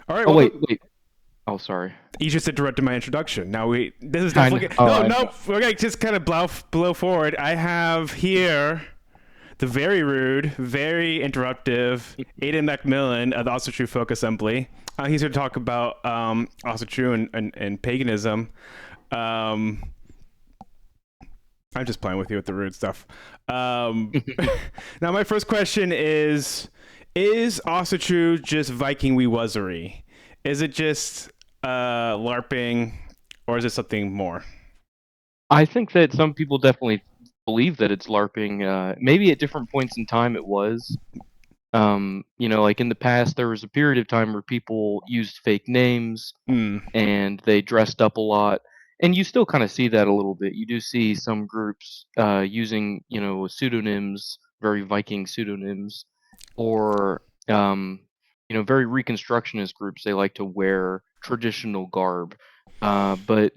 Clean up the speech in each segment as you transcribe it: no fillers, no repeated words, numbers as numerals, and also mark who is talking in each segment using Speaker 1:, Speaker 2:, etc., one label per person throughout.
Speaker 1: All right.
Speaker 2: Oh
Speaker 1: Well,
Speaker 2: wait, wait. Oh, sorry.
Speaker 1: you just interrupted my introduction. Now we. This is
Speaker 2: Kind of.
Speaker 1: definitely
Speaker 2: Oh,
Speaker 1: no,
Speaker 2: I
Speaker 1: no.
Speaker 2: know.
Speaker 1: We're gonna just kind of blow forward. I have here the very rude, very interruptive Aidan MacMillan of the Asatru Folk Assembly. He's here to talk about Asatru and paganism. Um, I'm just playing with you with the rude stuff. Now, my first question is Asatru just Viking wee wuzzery? Is it just LARPing, or is it something more?
Speaker 2: I think that some people definitely believe that it's LARPing. Maybe at different points in time it was. Like in the past, there was a period of time where people used fake names
Speaker 1: Mm.
Speaker 2: and they dressed up a lot. And you still kind of see that a little bit. You do see some groups using, pseudonyms, very Viking pseudonyms, or very Reconstructionist groups. They like to wear traditional garb. But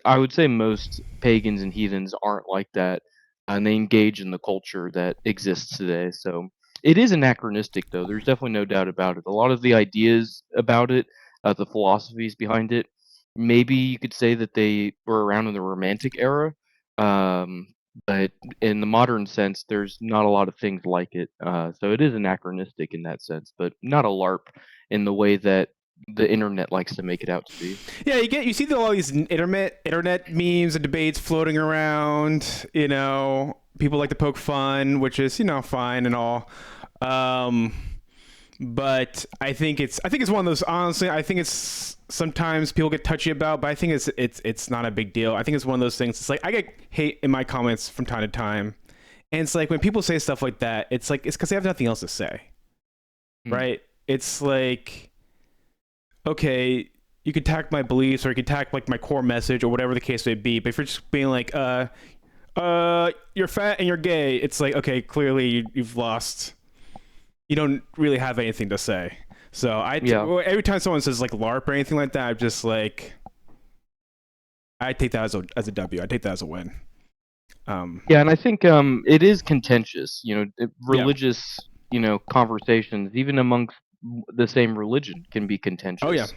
Speaker 2: I would say, most pagans and heathens aren't like that, and they engage in the culture that exists today. So it is anachronistic, though. There's definitely no doubt about it. A lot of the ideas about it, the philosophies behind it, maybe you could say that they were around in the Romantic era, um, but in the modern sense, there's not a lot of things like it. So it is anachronistic in that sense, but not a LARP in the way that the internet likes to make it out to be.
Speaker 1: Yeah, you see all these internet memes and debates floating around. People like to poke fun, which is fine and all. Um, but I think it's one of those. Honestly, I think it's sometimes people get touchy about, but I think it's not a big deal. I think it's one of those things. It's like I get hate in my comments from time to time, and it's like when people say stuff like that, it's because they have nothing else to say,
Speaker 2: Mm.
Speaker 1: right? It's like, okay, you can attack my beliefs or you can attack like my core message or whatever the case may be, but if you're just being like, you're fat and you're gay, it's like, okay, clearly you've lost. You don't really have anything to say. So
Speaker 2: Yeah.
Speaker 1: every time someone says like LARP or anything like that, I'm just like, I take that as a W. I take that as a win. Um,
Speaker 2: Yeah, and I think it is contentious,
Speaker 1: yeah.
Speaker 2: religious, conversations, even amongst the same religion, can be
Speaker 1: Oh yeah.
Speaker 2: contentious.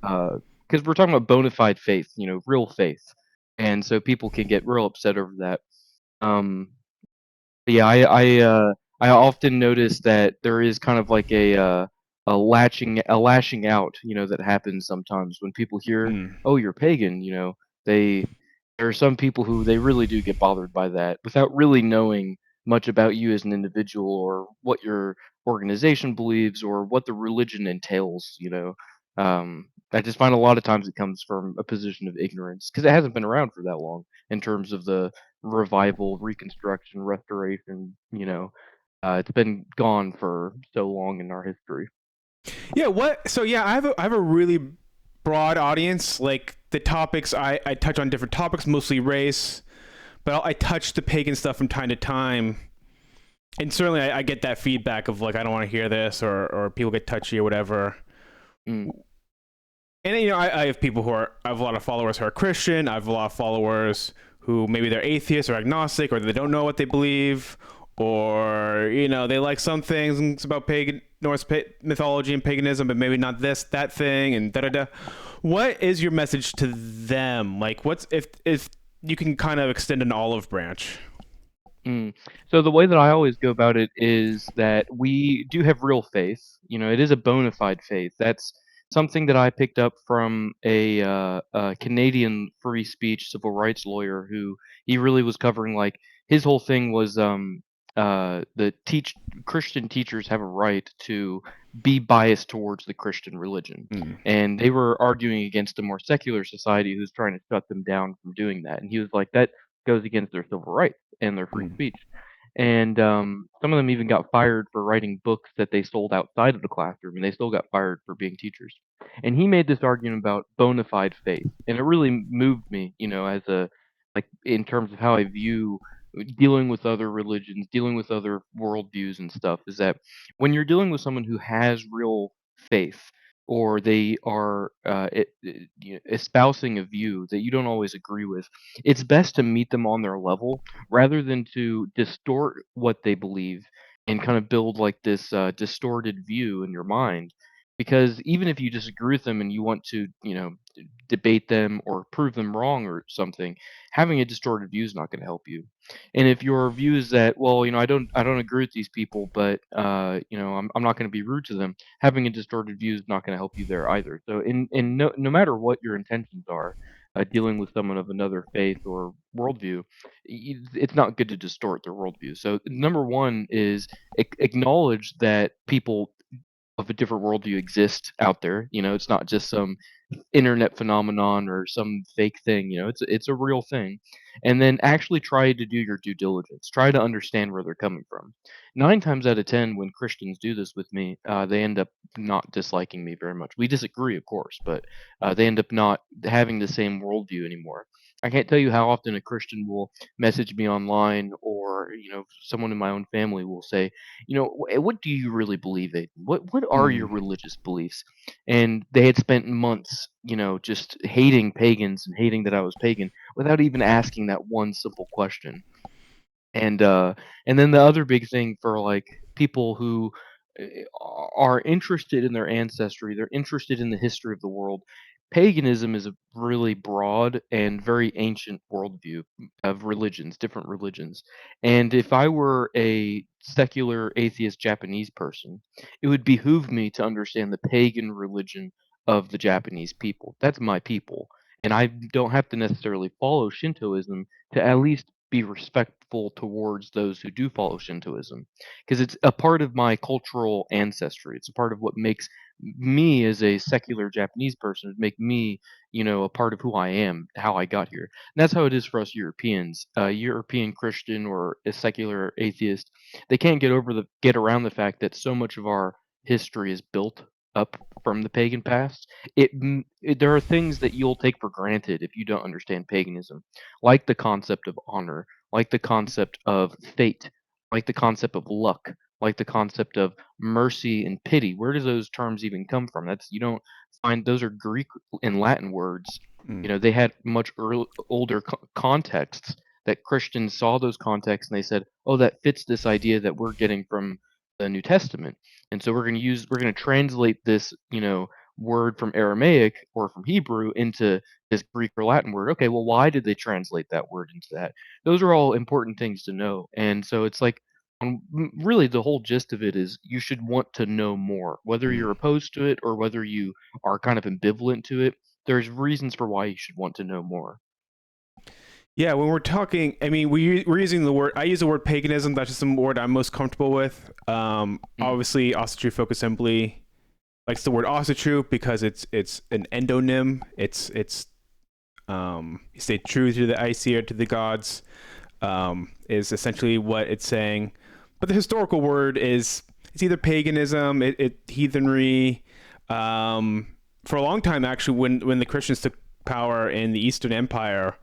Speaker 2: Because we're talking about bona fide faith, real faith, and so people can get real upset over that. Um, but yeah, I often notice that there is kind of like a lashing out, that happens sometimes when people hear,
Speaker 1: Mm.
Speaker 2: "Oh, you're pagan," they there are some people who they really do get bothered by that without really knowing much about you as an individual, or what your organization believes, or what the religion entails. I just find a lot of times it comes from a position of ignorance because it hasn't been around for that long in terms of the revival, reconstruction, restoration. It's been gone for so long in our history.
Speaker 1: Yeah. What? So yeah, I have a really broad audience. Like the topics I touch on different topics, mostly race, but I touch the pagan stuff from time to time. And certainly I get that feedback of like I don't want to hear this or people get touchy or whatever.
Speaker 2: Mm,
Speaker 1: And I have people I have a lot of followers who are Christian. I have a lot of followers who maybe they're atheists or agnostic or they don't know what they believe, or they like some things about pagan Norse mythology and paganism, but maybe not this that thing and da da da. What is your message to them? Like, what's if you can kind of extend an olive branch?
Speaker 2: mm. So the way that I always go about it is that we do have real faith. It is a bona fide faith. That's something that I picked up from a Canadian free speech civil rights lawyer who he really was covering, like, his whole thing was the teach Christian teachers have a right to be biased towards the Christian religion.
Speaker 1: Mm.
Speaker 2: And they were arguing against a more secular society who's trying to shut them down from doing that. And he was like, that goes against their civil rights and their free
Speaker 1: Mm.
Speaker 2: speech. And some of them even got fired for writing books that they sold outside of the classroom, and they still got fired for being teachers. And he made this argument about bona fide faith, and it really moved me, as a like in terms of how I view dealing with other religions, dealing with other worldviews and stuff. Is that when you're dealing with someone who has real faith, or they are espousing a view that you don't always agree with, it's best to meet them on their level rather than to distort what they believe and kind of build like this distorted view in your mind. because even if you disagree with them and you want to, debate them or prove them wrong or something, having a distorted view is not going to help you. And if your view is that, well, I don't agree with these people, but I'm not going to be rude to them, having a distorted view is not going to help you there either. So, in no matter what your intentions are, dealing with someone of another faith or worldview, it's not good to distort their worldview. So, number one is acknowledge that people of a different worldview exist out there. It's not just some internet phenomenon or some fake thing. It's a real thing. And then actually try to do your due diligence. Try to understand where they're coming from. 9 times out of 10, when Christians do this with me, they end up not disliking me very much. We disagree, of course, but they end up not having the same worldview anymore. I can't tell you how often a Christian will message me online, or someone in my own family will say, what do you really believe, Aiden? What are your
Speaker 1: Mm.
Speaker 2: religious beliefs? And they had spent months, just hating pagans and hating that I was pagan without even asking that one simple question. And and then the other big thing for like people who are interested in their ancestry, they're interested in the history of the world. Paganism is a really broad and very ancient worldview of religions, different religions. And if I were a secular atheist Japanese person, it would behoove me to understand the pagan religion of the Japanese people. That's my people. And I don't have to necessarily follow Shintoism to at least be respectful towards those who do follow Shintoism, because it's a part of my cultural ancestry. It's a part of what makes me as a secular Japanese person, make me, a part of who I am, how I got here. And that's how it is for us Europeans. European Christian or a secular atheist, they can't get around the fact that so much of our history is built up from the pagan past. There are things that you'll take for granted if you don't understand paganism, like the concept of honor, like the concept of fate, like the concept of luck, like the concept of mercy and pity. Where does those terms even come from? That's You don't find those are Greek and Latin words.
Speaker 1: Mm.
Speaker 2: They had much older contexts that Christians saw those contexts and they said, "Oh, that fits this idea that we're getting from the New Testament." And so we're going to translate this, word from Aramaic or from Hebrew into this Greek or Latin word. Okay, well, why did they translate that word into that? Those are all important things to know. And so it's like, really, the whole gist of it is you should want to know more, whether
Speaker 1: Mm.
Speaker 2: you're opposed to it or whether you are kind of ambivalent to it. There's reasons for why you should want to know more.
Speaker 1: Yeah, when we're talking, I mean, we're using the word. I use the word paganism. That's just the word I'm most comfortable with.
Speaker 2: Mhm.
Speaker 1: Obviously, Asatru Folk Assembly likes the word Asatru because it's an endonym. It's you stay true to the Aesir, to the gods. Is essentially what it's saying. But the historical word is it's either paganism, heathenry. For a long time, actually, when the Christians took power in the Eastern Empire,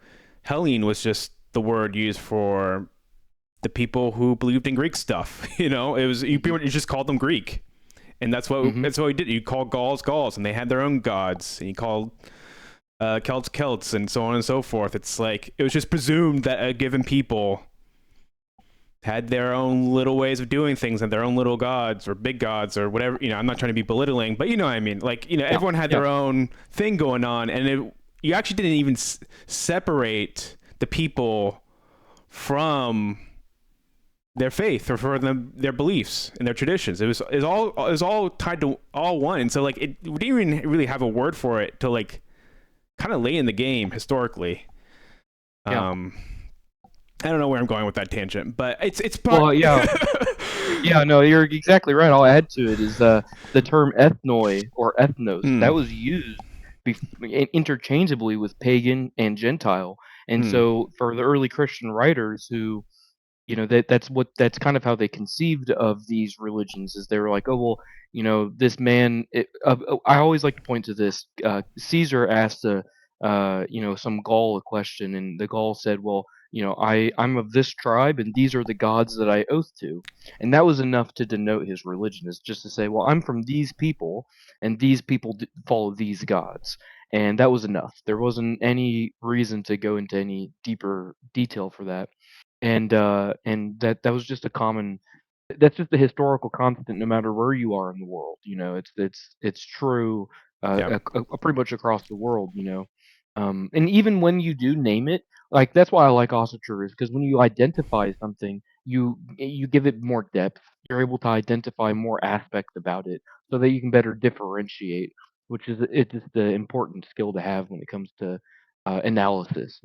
Speaker 1: Hellene was just the word used for the people who believed in Greek stuff. It was you,
Speaker 2: Mhm.
Speaker 1: people, you just called them Greek, and
Speaker 2: Mhm.
Speaker 1: that's what we did. You called Gauls Gauls, and they had their own gods, and you called Celts Celts, and so on and so forth. It's like it was just presumed that a given people had their own little ways of doing things and their own little gods or big gods or whatever. I'm not trying to be belittling, but you know what I mean. Like,
Speaker 2: Yeah.
Speaker 1: everyone had
Speaker 2: Yeah.
Speaker 1: their own thing going on, and you actually didn't even separate the people from their faith or for their beliefs and their traditions. It was all tied to all one. And so like we didn't even really have a word for it till like kind of late in the game historically.
Speaker 2: Yeah.
Speaker 1: Um, I don't know where I'm going with that tangent, but it's
Speaker 2: Well, yeah. Yeah, no, you're exactly right. I'll add to it is the term ethnoi or ethnos
Speaker 1: Hmm.
Speaker 2: that was used interchangeably with pagan and Gentile, and
Speaker 1: Hmm.
Speaker 2: so for the early Christian writers who, that's kind of how they conceived of these religions, is they were like, oh well, this man. I always like to point to this. Caesar asked some Gaul a question, and the Gaul said, well, I'm of this tribe, and these are the gods that I oath to, and that was enough to denote his religion, is just to say, well, I'm from these people, and these people follow these gods. And that was enough. There wasn't any reason to go into any deeper detail for that, and that was just a common. that's just the historical constant no matter where you are in the world. It's true
Speaker 1: Yeah.
Speaker 2: pretty much across the world. And even when you do name it, like that's why I like Asatru, is because when you identify something, you give it more depth. You're able to identify more aspects about it so that you can better differentiate, which is it's just the important skill to have when it comes to analysis.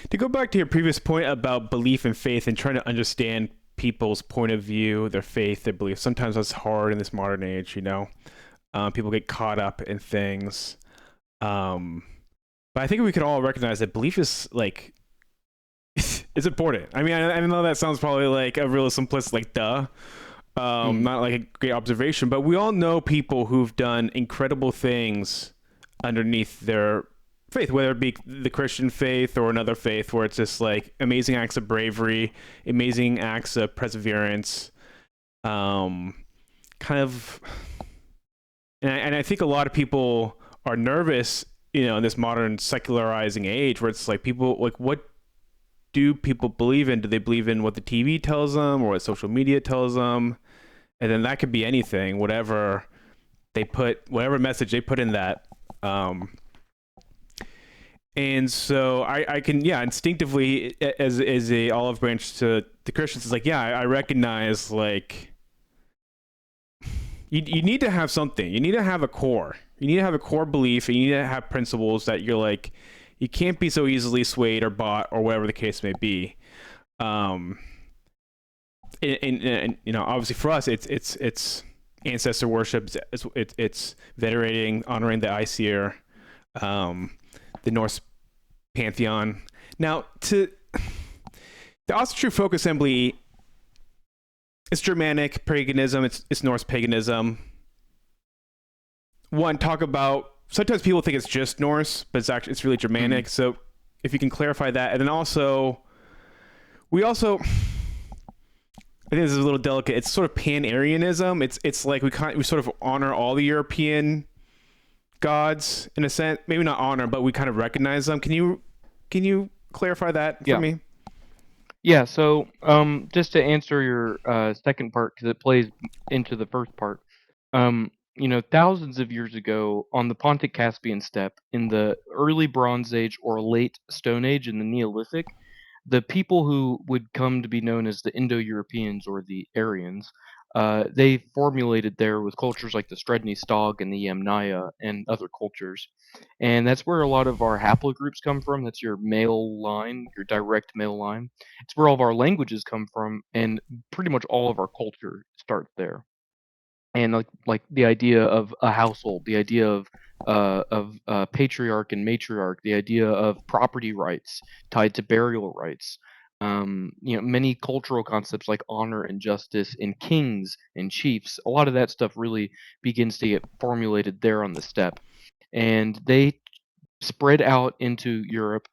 Speaker 1: To go back to your previous point about belief and faith and trying to understand people's point of view, their faith, their beliefs, sometimes that's hard in this modern age. People get caught up in things. Um, but I think we could all recognize that belief is like it's important. I mean, I know that sounds probably like a real simplistic, like duh,
Speaker 2: Mm,
Speaker 1: not like a great observation, but we all know people who've done incredible things underneath their faith, whether it be the Christian faith or another faith, where it's just like amazing acts of bravery, amazing acts of perseverance, um, kind of. And I think a lot of people are nervous, in this modern secularizing age, where it's like people like what do people believe in? Do they believe in what the TV tells them or what social media tells them? And then that could be anything, whatever message they put in that. And so I can, yeah, instinctively, as a olive branch to the Christians, is like, yeah, I recognize, like, you need to have something. You need to have a core. You need to have a core belief, and you need to have principles that you're like, you can't be so easily swayed or bought or whatever the case may be. Um, and obviously for us, it's ancestor worship. It's venerating, honoring the Aesir, um, the Norse pantheon. Now, to the Asatru Folk Assembly, it's Germanic paganism. It's Norse paganism. One, talk about. Sometimes people think it's just Norse, but it's really
Speaker 2: mm.
Speaker 1: Germanic. So if you can clarify that, and then also we also. I think this is a little delicate. It's sort of pan-Aryanism. It's like we sort of honor all the European gods in a sense. Maybe not honor, but we kind of recognize them. Can you clarify that for
Speaker 2: Yeah.
Speaker 1: me?
Speaker 2: Yeah, so just to answer your second part, because it plays into the first part, thousands of years ago on the Pontic Caspian steppe in the early Bronze Age or late Stone Age in the Neolithic, the people who would come to be known as the Indo-Europeans or the Aryans, they formulated there with cultures like the Stredni Stog and the Yamnaya and other cultures. And that's where a lot of our haplogroups come from. That's your male line, your direct male line. It's where all of our languages come from, and pretty much all of our culture starts there. And like the idea of a household, the idea of patriarch and matriarch, the idea of property rights tied to burial rights. Many cultural concepts like honor and justice in kings and chiefs. A lot of that stuff really begins to get formulated there on the steppe, and they spread out into Europe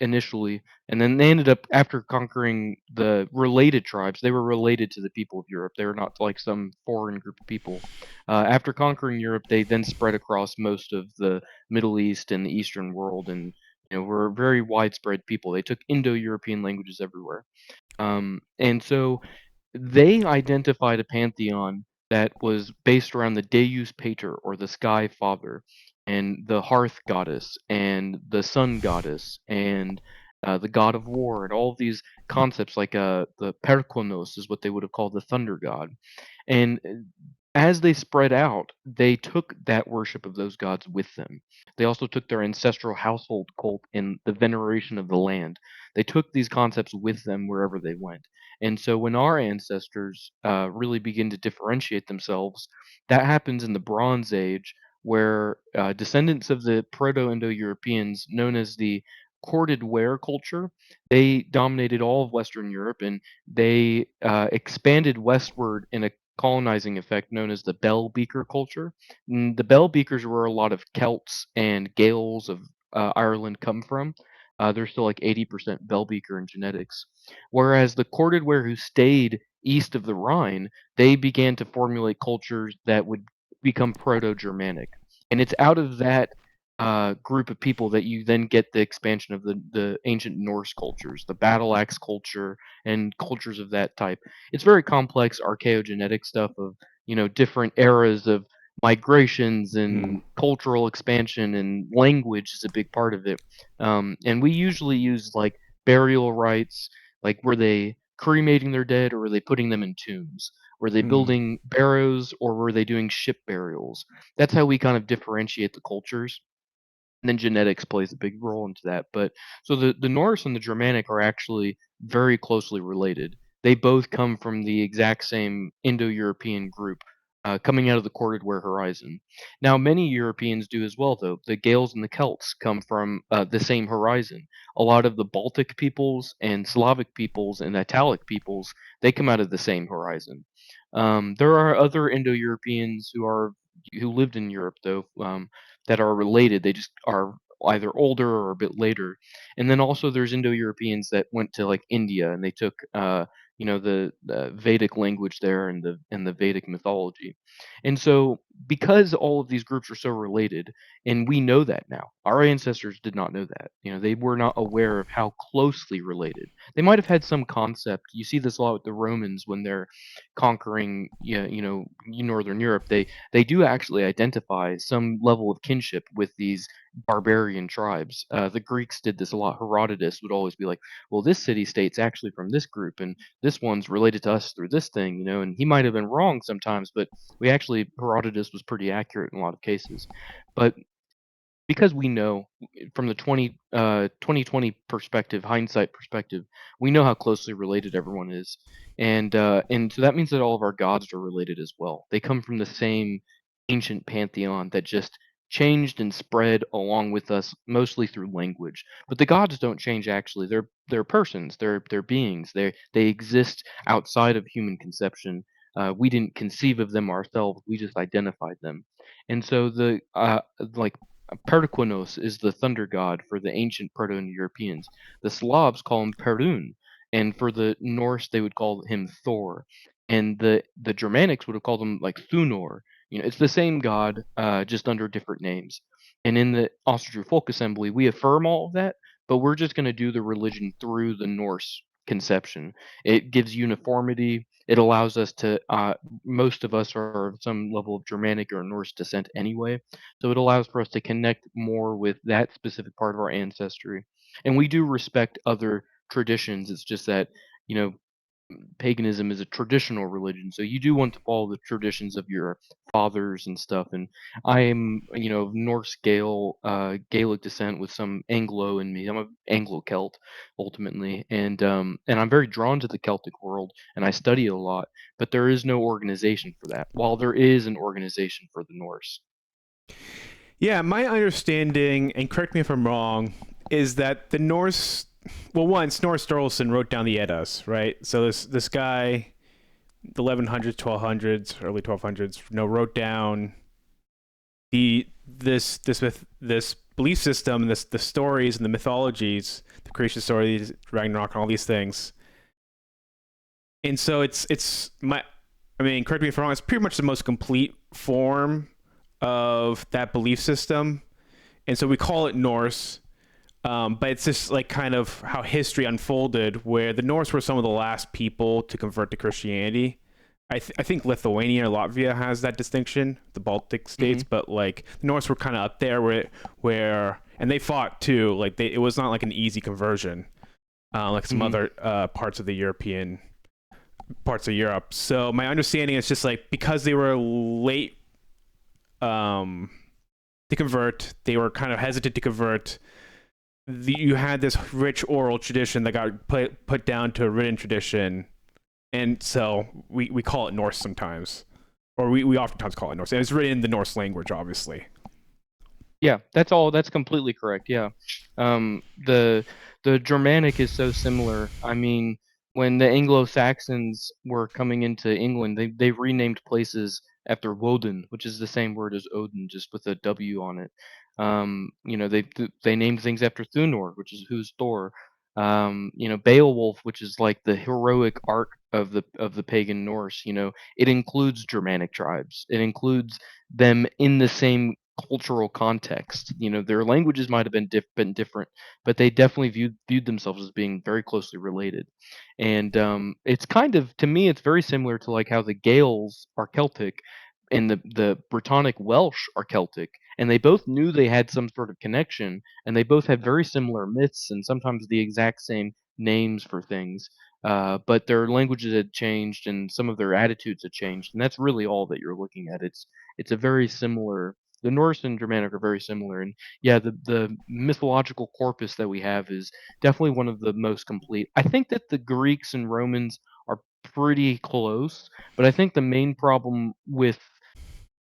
Speaker 2: initially, and then they ended up after conquering the related tribes. They were related to the people of Europe. They were not like some foreign group of people. After conquering Europe, they then spread across most of the Middle East and the Eastern world, and were very widespread people. They took Indo-European languages everywhere, and so they identified a pantheon that was based around the Deus Pater, or the Sky Father, and the Hearth Goddess, and the Sun Goddess, and the God of War, and all of these concepts, like the Perkonos is what they would have called the Thunder God. And as they spread out, they took that worship of those gods with them. They also took their ancestral household cult and the veneration of the land. They took these concepts with them wherever they went. And so when our ancestors really begin to differentiate themselves, that happens in the Bronze Age, where descendants of the Proto-Indo-Europeans, known as the corded ware culture, they dominated all of Western Europe, and they expanded westward in a colonizing effect known as the bell beaker culture. The bell beakers were a lot of Celts and Gaels of Ireland come from. They're still like 80% bell beaker in genetics. Whereas the corded ware who stayed east of the Rhine, they began to formulate cultures that would become Proto-Germanic. And it's out of that group of people that you then get the expansion of the ancient Norse cultures, the battle axe culture, and cultures of that type. It's very complex archaeogenetic stuff of different eras of migrations
Speaker 1: Mm,
Speaker 2: and cultural expansion, and language is a big part of it. And we usually use like burial rites, like were they cremating their dead or were they putting them in tombs? Were they
Speaker 1: mm,
Speaker 2: building barrows or were they doing ship burials? That's how we kind of differentiate the cultures, and then genetics plays a big role into that. But so the Norse and the Germanic are actually very closely related. They both come from the exact same Indo-European group, coming out of the Corded Ware horizon. Now, many Europeans do as well, though. The Gaels and the Celts come from the same horizon. A lot of the Baltic peoples and Slavic peoples and Italic peoples, they come out of the same horizon. There are other Indo-Europeans who lived in Europe, though, that are related. They just are either older or a bit later. And then also there's Indo-Europeans that went to like India and they took the Vedic language there and the Vedic mythology. And so because all of these groups are so related, and we know that now, our ancestors did not know that. They were not aware of how closely related. They might have had some concept. You see this a lot with the Romans when they're conquering, northern Europe. They do actually identify some level of kinship with these barbarian tribes. The Greeks did this a lot. Herodotus would always be like, "Well, this city state's actually from this group, and this one's related to us through this thing," And he might have been wrong sometimes, but Herodotus was pretty accurate in a lot of cases. But because we know from the 2020 perspective, hindsight perspective, we know how closely related everyone is, and so that means that all of our gods are related as well. They come from the same ancient pantheon that just changed and spread along with us, mostly through language. But the gods don't change. Actually, they're persons. They're beings. They exist outside of human conception. We didn't conceive of them ourselves. We just identified them. And so like Perdiquanos is the thunder god for the ancient Proto-Europeans. The Slavs call him Perun, and for the Norse they would call him Thor, and the Germanics would have called him like Thunor. It's the same god, just under different names. And in the Asatru Folk Assembly, we affirm all of that, but we're just going to do the religion through the Norse conception. It gives uniformity. It allows us to. Most of us are of some level of Germanic or Norse descent anyway, so it allows for us to connect more with that specific part of our ancestry. And we do respect other traditions. It's just that, you know, paganism is a traditional religion. So you do want to follow the traditions of your fathers and stuff. And I am, of Norse Gaelic descent with some Anglo in me. I'm a Anglo Celt ultimately. And I'm very drawn to the Celtic world and I study a lot, but there is no organization for that. While there is an organization for the Norse.
Speaker 1: yeah, my understanding, and correct me if I'm wrong, is that the Norse, well, one, Snorri Sturluson wrote down the Eddas, right? So this guy, the 1100s, 1200s, early 1200s, wrote down this belief system and the stories and the mythologies, the creation stories, Ragnarok, and all these things. And so it's my, I mean, correct me if I'm wrong, it's pretty much the most complete form of that belief system. And so we call it Norse, but it's just like kind of how history unfolded, where the Norse were some of the last people to convert to Christianity. I think Lithuania or Latvia has that distinction, the Baltic states,
Speaker 2: Hmm.
Speaker 1: but like the Norse were kind of up there where and they fought too. Like it was not like an easy conversion, like some
Speaker 2: Hmm.
Speaker 1: other parts of the European parts of Europe. So my understanding is just like because they were late um, to convert, they were kind of hesitant to convert. You had this rich oral tradition that got put down to a written tradition, and so we call it Norse sometimes, or we oftentimes call it Norse. And it's written in the Norse language, obviously.
Speaker 2: Yeah, that's all. That's completely correct. Yeah, um, the the Germanic is so similar. I mean, when the Anglo-Saxons were coming into England, they renamed places after Woden, which is the same word as Odin, just with a W on it. They named things after Thunor, which is who's Thor. Beowulf, which is like the heroic arc of the pagan Norse. It includes Germanic tribes. It includes them in the same cultural context. Their languages might have been different, but they definitely viewed themselves as being very closely related. And it's kind of, to me, it's very similar to like how the Gaels are Celtic and the Brittonic Welsh are Celtic, and they both knew they had some sort of connection, and they both had very similar myths and sometimes the exact same names for things. But their languages had changed and some of their attitudes had changed, and that's really all that you're looking at. It's a very similar. The Norse and Germanic are very similar, and yeah, the mythological corpus that we have is definitely one of the most complete. I think that the Greeks and Romans are pretty close, but I think the main problem with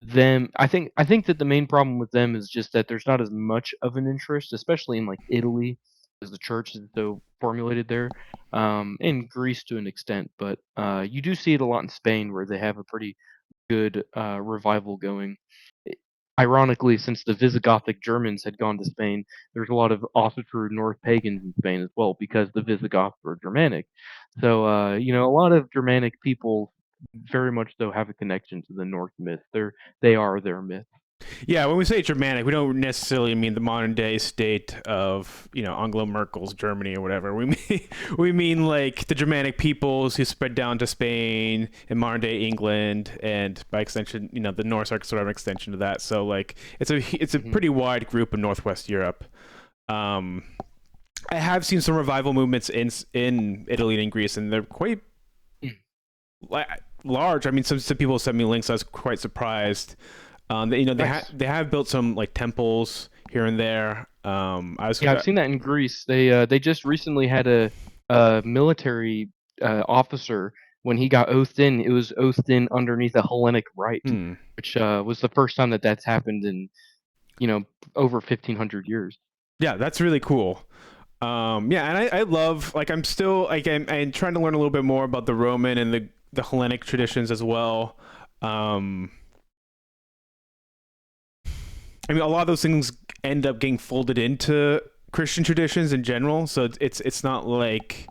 Speaker 2: them, I think that the main problem with them is just that there's not as much of an interest, especially in like Italy, as the church is so formulated there, and Greece to an extent. But you do see it a lot in Spain, where they have a pretty good revival going. I- Ironically, since the Visigothic Germans had gone to Spain, there's a lot of Asatru North pagans in Spain as well, because the Visigoths were Germanic. So, a lot of Germanic people very much so have a connection to the Norse myth. They are their myth.
Speaker 1: Yeah, when we say Germanic, we don't necessarily mean the modern day state of Angela Merkel's Germany or whatever. We mean we mean like the Germanic peoples who spread down to Spain and modern day England, and by extension, the Norse are sort of an extension of that. So like it's a
Speaker 2: Hmm.
Speaker 1: pretty wide group of Northwest Europe. Um, I have seen some revival movements in Italy and Greece, and they're quite la- large. I mean, some people sent me links. I was quite surprised.
Speaker 2: Nice.
Speaker 1: They have built some like temples here and there. I was
Speaker 2: Yeah, I've seen that in Greece. They just recently had a military officer, when he got oathed in. It was oathed in underneath a Hellenic rite,
Speaker 1: hmm.
Speaker 2: which was the first time that that's happened in you know over 1,500 years.
Speaker 1: Yeah, that's really cool. Yeah, and I love like I'm still like I'm trying to learn a little bit more about the Roman and the Hellenic traditions as well. Um, I mean, a lot of those things end up getting folded into Christian traditions in general, so it's not like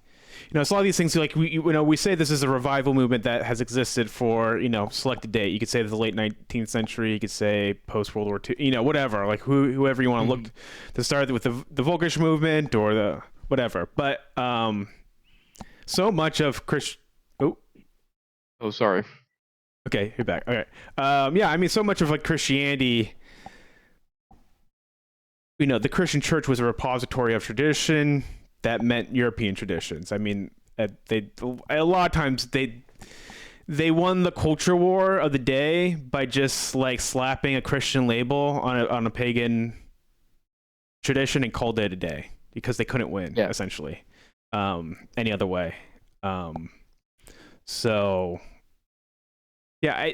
Speaker 1: it's a lot of these things like we say this is a revival movement that has existed for selected date. You could say the late 19th century. You could say post World War II. Whatever. Like whoever you want to look
Speaker 2: Hmm.
Speaker 1: to start with the Volkish movement or the whatever. But so much of Christ. Oh,
Speaker 2: Oh, sorry.
Speaker 1: okay, you're back. Okay. Yeah, I mean, so much of like Christianity. The Christian church was a repository of tradition that meant European traditions. I mean, they a lot of times they won the culture war of the day by just like slapping a Christian label on a pagan tradition and called it a day because they couldn't win
Speaker 2: Yeah.
Speaker 1: essentially any other way. Um, so yeah,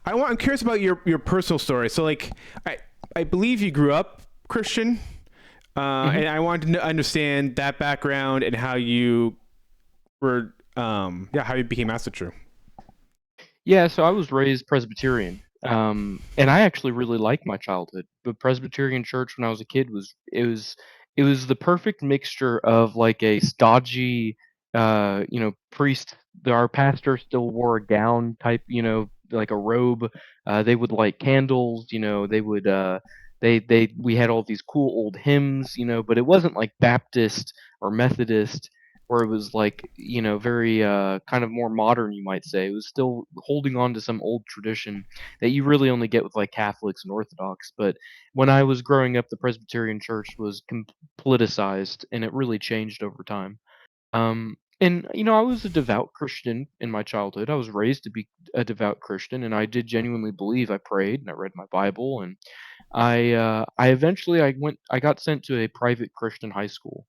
Speaker 1: I'm curious about your personal story. So like I believe you grew up Christian.
Speaker 2: Hmm.
Speaker 1: And I wanted to understand that background and how you were, how you became Asatru.
Speaker 2: Yeah, so I was raised Presbyterian, and I actually really liked my childhood. The Presbyterian church when I was a kid was the perfect mixture of like a stodgy, priest. Our pastor still wore a gown type, like a robe. They would light candles. We had all these cool old hymns, but it wasn't like Baptist or Methodist, where it was like very kind of more modern, you might say. It was still holding on to some old tradition that you really only get with like Catholics and Orthodox. But when I was growing up, the Presbyterian Church was politicized, and it really changed over time. And I was a devout Christian in my childhood. I was raised to be a devout Christian, and I did genuinely believe. I prayed and I read my Bible, and I eventually I got sent to a private Christian high school,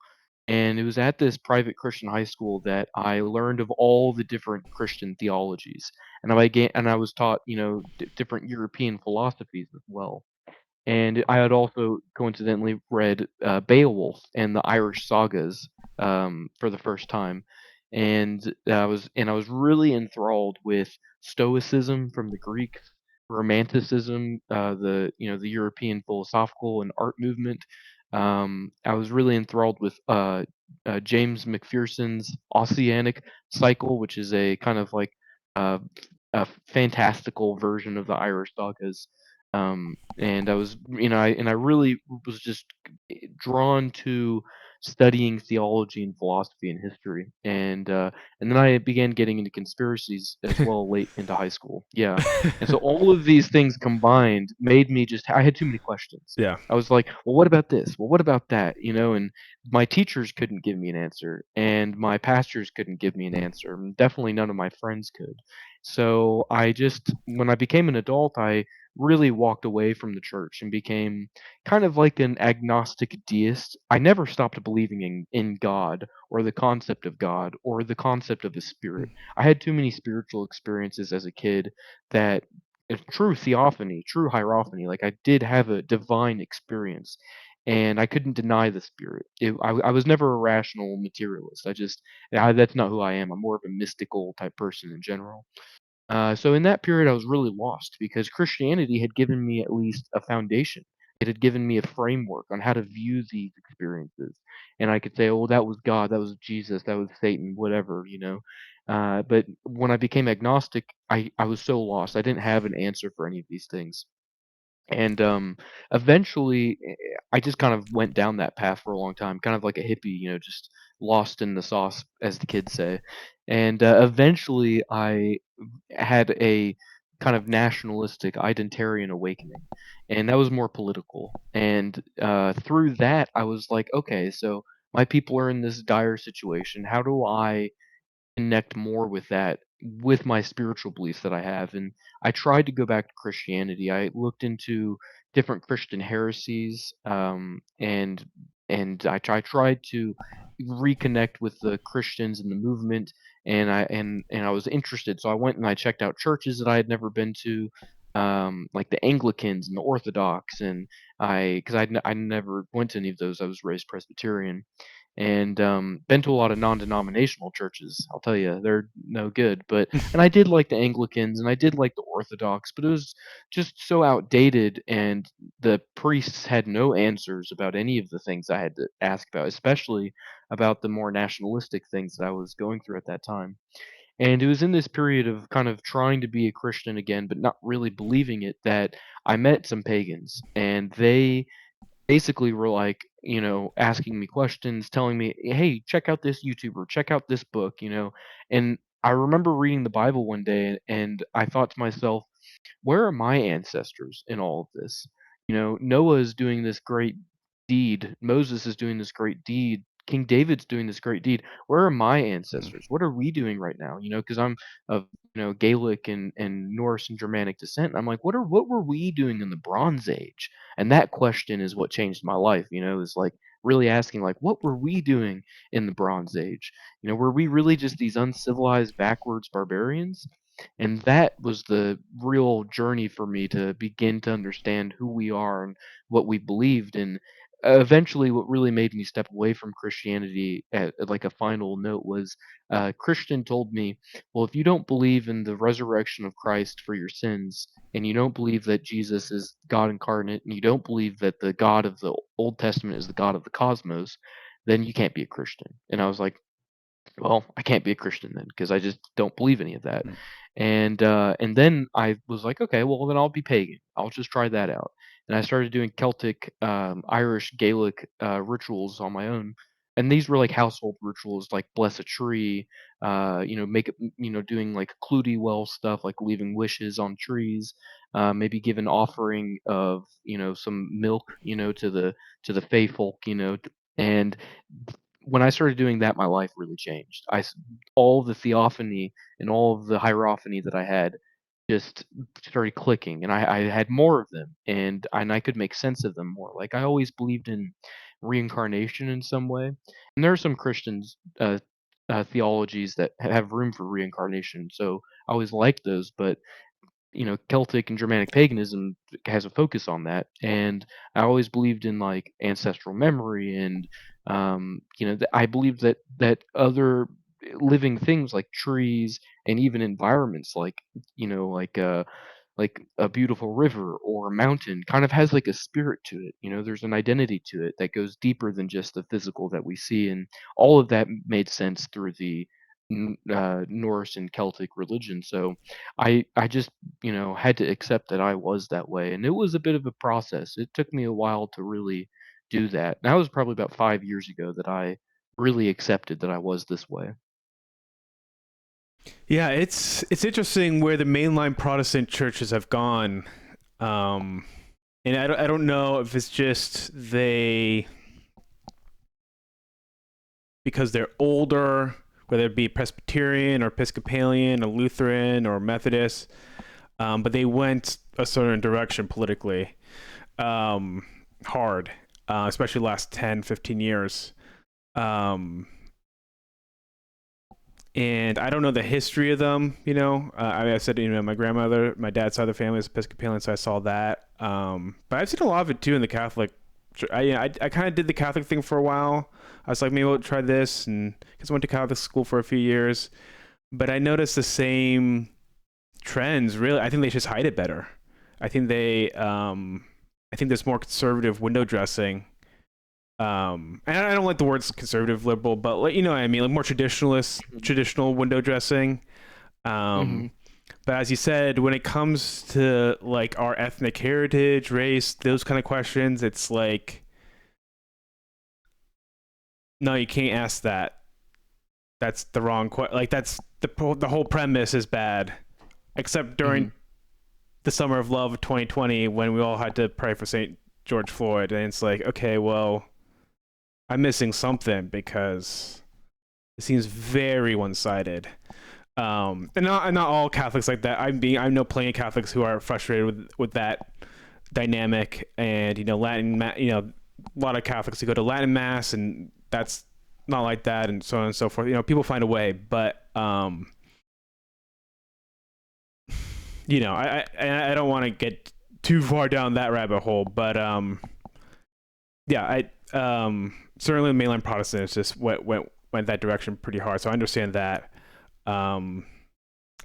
Speaker 2: and it was at this private Christian high school that I learned of all the different Christian theologies, and I was taught different European philosophies as well. And I had also coincidentally read Beowulf and the Irish sagas for the first time, and I was really enthralled with Stoicism from the Greeks, Romanticism, the European philosophical and art movement. I was really enthralled with James McPherson's Ossianic cycle, which is a kind of like uh, a fantastical version of the Irish sagas. And I was, I really was just drawn to studying theology and philosophy and history, and then I began getting into conspiracies as well late into high school. Yeah, and so all of these things combined made me just I had too many questions.
Speaker 1: Yeah.
Speaker 2: I was like, well, what about this? Well, what about that? And my teachers couldn't give me an answer, and my pastors couldn't give me an answer, and definitely none of my friends could. So when I became an adult, I really walked away from the church and became kind of like an agnostic deist. I never stopped believing in God or the concept of God or the concept of the spirit. I had too many spiritual experiences as a kid that true theophany, true hierophany, like I did have a divine experience. And I couldn't deny the spirit. I was never a rational materialist. That's not who I am. I'm more of a mystical type person in general. So in that period, I was really lost because Christianity had given me at least a foundation. It had given me a framework on how to view these experiences, and I could say, "Oh, that was God, that was Jesus, that was Satan, whatever." But when I became agnostic, I was so lost. I didn't have an answer for any of these things. And eventually, I just kind of went down that path for a long time, kind of like a hippie, just lost in the sauce, as the kids say. And eventually, I had a kind of nationalistic, identitarian awakening, and that was more political. And through that, I was like, okay, so my people are in this dire situation. How do I connect more with that, with my spiritual beliefs that I have? And I tried to go back to Christianity. I looked into different Christian heresies, and I tried to reconnect with the Christians in the movement, and I was interested. So I went and I checked out churches that I had never been to, like the Anglicans and the Orthodox, and I never went to any of those. I was raised Presbyterian, and been to a lot of non-denominational churches. I'll tell you, they're no good. And I did like the Anglicans, and I did like the Orthodox, but it was just so outdated, and the priests had no answers about any of the things I had to ask about, especially about the more nationalistic things that I was going through at that time. And it was in this period of kind of trying to be a Christian again, but not really believing it, that I met some pagans, and they basically were like, asking me questions, telling me, "Hey, check out this YouTuber, check out this book." And I remember reading the Bible one day, and I thought to myself, where are my ancestors in all of this? Noah is doing this great deed. Moses is doing this great deed. King David's doing this great deed. Where are my ancestors? What are we doing right now? Because I'm of Gaelic and Norse and Germanic descent. I'm like, what were we doing in the Bronze Age? And that question is what changed my life. Is like really asking, like, what were we doing in the Bronze Age? Were we really just these uncivilized, backwards barbarians? And that was the real journey for me to begin to understand who we are and what we believed. And eventually, what really made me step away from Christianity at like a final note was Christian told me, well, if you don't believe in the resurrection of Christ for your sins, and you don't believe that Jesus is God incarnate, and you don't believe that the God of the Old Testament is the God of the cosmos, then you can't be a Christian. And I was like, well, I can't be a Christian then because I just don't believe any of that. And then I was like, okay, well then I'll be pagan. I'll just try that out. And I started doing Celtic, Irish, Gaelic rituals on my own. And these were like household rituals, like bless a tree, make it, doing like Clutie well stuff, like leaving wishes on trees, maybe give an offering of, some milk, to the Fey folk, and when I started doing that, my life really changed. All the theophany and all of the hierophany that I had just started clicking, and I had more of them, and I could make sense of them more. Like I always believed in reincarnation in some way, and there are some Christians theologies that have room for reincarnation, so I always liked those, but Celtic and Germanic paganism has a focus on that, and I always believed in like ancestral memory, and I believed that other living things like trees and even environments like a beautiful river or a mountain kind of has like a spirit to it. There's an identity to it that goes deeper than just the physical that we see, and all of that made sense through the Norse and Celtic religion. So I just had to accept that I was that way, and it was a bit of a process. It took me a while to really do that. That was probably about 5 years ago that I really accepted that I was this way.
Speaker 1: Yeah, it's interesting where the mainline Protestant churches have gone, um, and I don't know if it's just they because they're older, whether it be Presbyterian or Episcopalian or Lutheran or Methodist, but they went a certain direction politically, um, hard, especially last 10, 15 years. Um, and I don't know the history of them. I said, my grandmother, my dad's side of the family is Episcopalian, so I saw that. But I've seen a lot of it too in the Catholic. I kind of did the Catholic thing for a while. I was like, maybe we'll try this, and because I went to Catholic school for a few years, but I noticed the same trends. Really, I think they just hide it better. I think I think there's more conservative window dressing. And I don't like the words conservative, liberal, but like, you know what I mean, like more traditional window dressing.
Speaker 2: Hmm.
Speaker 1: Um, but as you said, when it comes to like our ethnic heritage, race, those kind of questions, it's like, no, you can't ask that. That's the wrong question. Like that's the whole premise is bad. Except during
Speaker 2: Hmm.
Speaker 1: the summer of love of 2020 when we all had to pray for St. George Floyd, and it's like, okay, well, I'm missing something because it seems very one-sided. And not all Catholics like that. I know plenty of Catholics who are frustrated with that dynamic, and a lot of Catholics who go to Latin mass, and that's not like that, and so on and so forth. People find a way, but I don't want to get too far down that rabbit hole, but yeah, certainly the mainline Protestants just went that direction pretty hard, so I understand that. Um,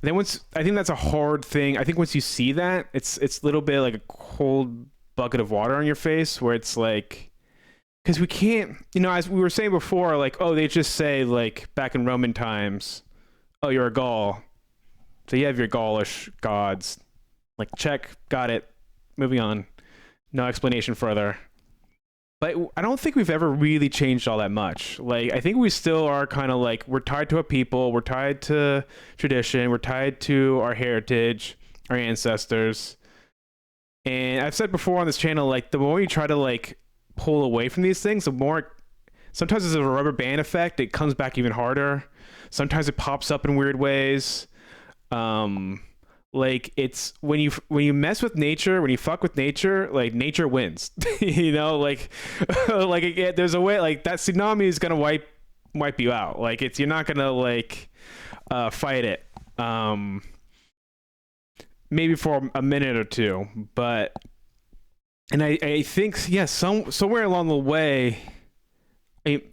Speaker 1: then once I think that's a hard thing. I think once you see that, it's a little bit like a cold bucket of water on your face, where it's like because we can't, as we were saying before, like they just say like back in Roman times, oh you're a Gaul, so you have your Gaulish gods. Like check, got it. Moving on. No explanation further. But I don't think we've ever really changed all that much. Like I think we still are kind of like we're tied to a people, we're tied to tradition, we're tied to our heritage, our ancestors. And I've said before on this channel, like the more you try to like pull away from these things, the more sometimes there's a rubber band effect. It comes back even harder. Sometimes it pops up in weird ways. Um, like it's when you mess with nature, when you fuck with nature, like nature wins. Like there's a way like that tsunami is gonna wipe you out. Like you're not gonna like fight it. Maybe for a minute or two, but and I think yeah, somewhere along the way, I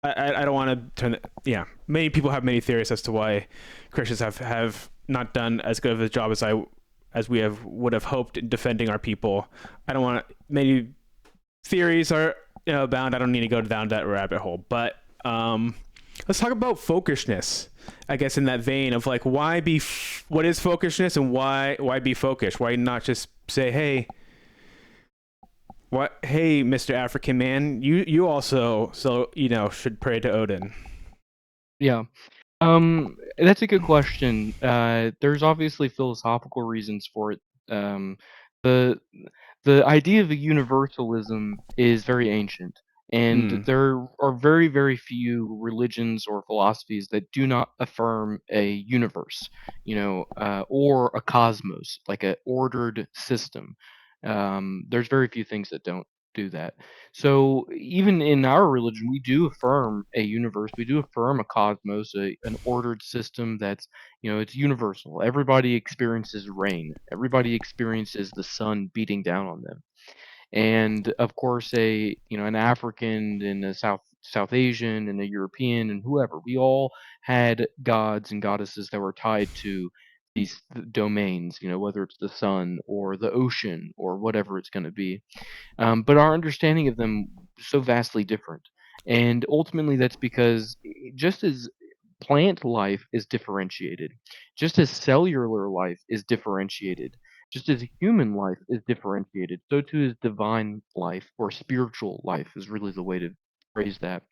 Speaker 1: I don't want to turn. Yeah, many people have many theories as to why Christians have not done as good of a job as we would have hoped in defending our people. I don't want to. Many theories are abound. I don't need to go down that rabbit hole. But let's talk about folkishness. I guess in that vein of like what is folkishness and why be folkish? Why not just say what? Hey, Mr. African man, you also should pray to Odin.
Speaker 2: Yeah. That's a good question. There's obviously philosophical reasons for it. Um, the the idea of a universalism is very ancient, and
Speaker 1: Hmm.
Speaker 2: there are very, very few religions or philosophies that do not affirm a universe, or a cosmos, like a ordered system. There's very few things that don't do that. So even in our religion, we do affirm a universe. We do affirm a cosmos, an ordered system that's, it's universal. Everybody experiences rain. Everybody experiences the sun beating down on them. And of course, an African and a South Asian and a European and whoever, we all had gods and goddesses that were tied to these domains, whether it's the sun or the ocean or whatever it's going to be. But our understanding of them so vastly different. And ultimately, that's because just as plant life is differentiated, just as cellular life is differentiated, just as human life is differentiated, so too is divine life, or spiritual life is really the way to phrase that.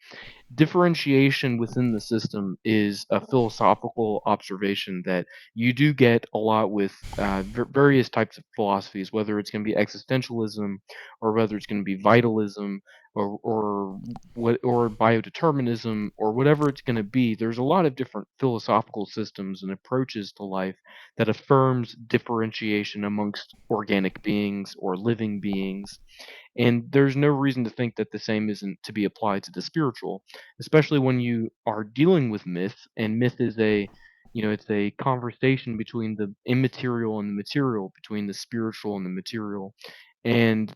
Speaker 2: Differentiation within the system is a philosophical observation that you do get a lot with various types of philosophies, whether it's going to be existentialism, or whether it's going to be vitalism, or biodeterminism, or whatever it's going to be. There's a lot of different philosophical systems and approaches to life that affirms differentiation amongst organic beings or living beings, and there's no reason to think that the same isn't to be applied to the spiritual, especially when you are dealing with myth, and myth is it's a conversation between the immaterial and the material, between the spiritual and the material. And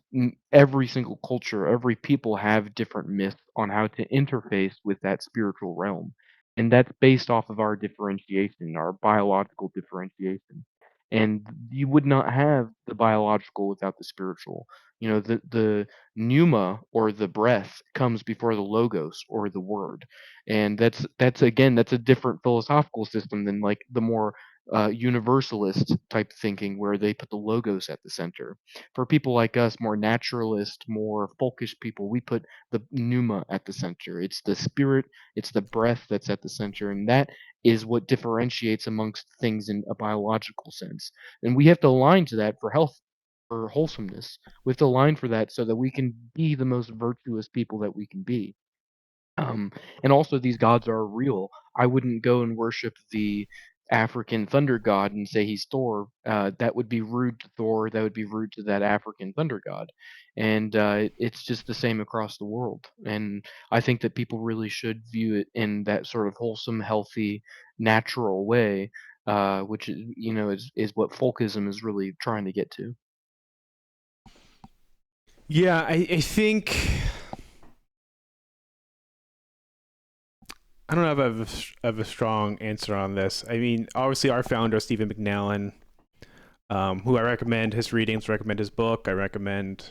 Speaker 2: every single culture, every people have different myths on how to interface with that spiritual realm. And that's based off of our differentiation, our biological differentiation. And you would not have the biological without the spiritual. The pneuma, or the breath, comes before the logos, or the word. And that's a different philosophical system than like the more universalist type thinking, where they put the logos at the center. For people like us, more naturalist, more folkish people, we put the pneuma at the center. It's the spirit, it's the breath that's at the center, and that is what differentiates amongst things in a biological sense. And we have to align to that for health, for wholesomeness. We have to align for that so that we can be the most virtuous people that we can be. Um, and also, these gods are real. I wouldn't go and worship the African thunder god and say he's Thor. That would be rude to Thor. That would be rude to that African thunder god. And it's just the same across the world. And I think that people really should view it in that sort of wholesome, healthy, natural way, which is what folkism is really trying to get to.
Speaker 1: Yeah, I think I don't know if I have a strong answer on this. I mean, obviously, our founder, Stephen McNallen, who I recommend his readings, recommend his book. I recommend.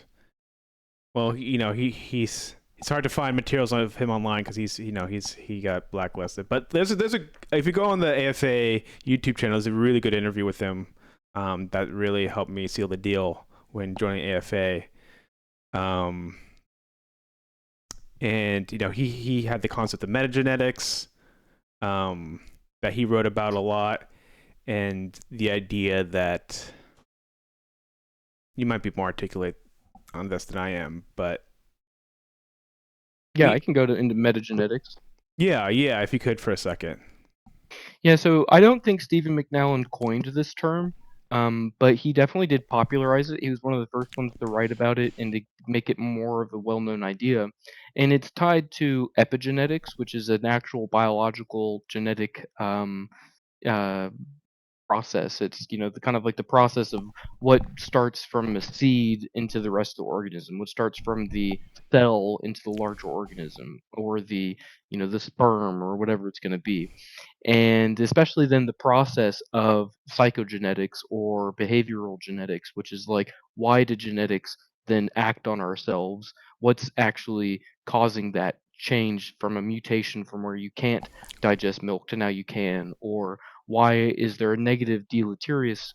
Speaker 1: Well, he's it's hard to find materials of him online because he got blacklisted. But there's a if you go on the AFA YouTube channel, there's a really good interview with him that really helped me seal the deal when joining AFA. Um, and he had the concept of metagenetics that he wrote about a lot, and the idea that you might be more articulate on this than I am, but
Speaker 2: Yeah, I can go into metagenetics.
Speaker 1: yeah, if you could for a second.
Speaker 2: Yeah, so I don't think Stephen McNallen coined this term, but he definitely did popularize it. He was one of the first ones to write about it and to make it more of a well-known idea. And it's tied to epigenetics, which is an actual biological genetic uh, process. It's the kind of like the process of what starts from a seed into the rest of the organism, what starts from the cell into the larger organism, or the sperm, or whatever it's going to be. And especially then the process of psychogenetics or behavioral genetics, which is like, why did genetics then act on ourselves? What's actually causing that change from a mutation from where you can't digest milk to now you can? Or why is there a negative deleterious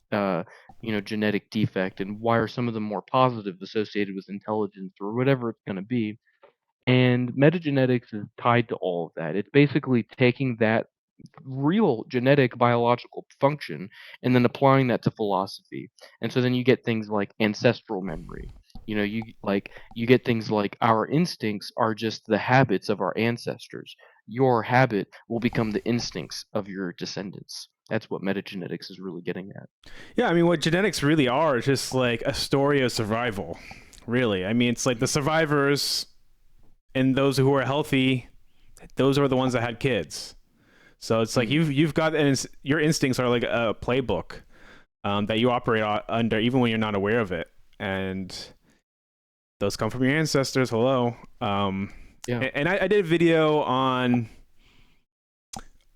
Speaker 2: genetic defect, and why are some of them more positive, associated with intelligence, or whatever it's going to be? And metagenetics is tied to all of that. It's basically taking that real genetic biological function and then applying that to philosophy. And so then you get things like ancestral memory. You get things like, our instincts are just the habits of our ancestors. Your habit will become the instincts of your descendants. That's what metagenetics is really getting at.
Speaker 1: Yeah, I mean, what genetics really are is just like a story of survival. Really, I mean, it's like the survivors and those who are healthy. Those are the ones that had kids. So it's like you've got, and your instincts are like a playbook that you operate under, even when you're not aware of it, and those come from your ancestors. Hello.
Speaker 2: Yeah.
Speaker 1: And I did a video on.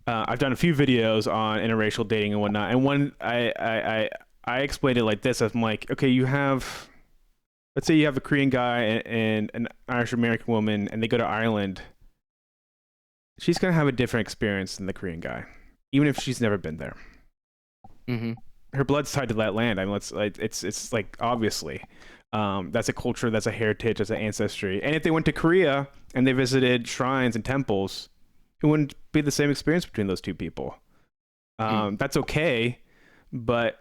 Speaker 1: I've done a few videos on interracial dating and whatnot, and one I explained it like this. I'm like, okay, let's say you have a Korean guy and an Irish American woman, and they go to Ireland, she's gonna have a different experience than the Korean guy, even if she's never been there.
Speaker 2: Hmm.
Speaker 1: Her blood's tied to that land. I mean, it's like obviously, that's a culture, that's a heritage, that's an ancestry. And if they went to Korea and they visited shrines and temples, it wouldn't be the same experience between those two people.
Speaker 2: Mm.
Speaker 1: That's okay, but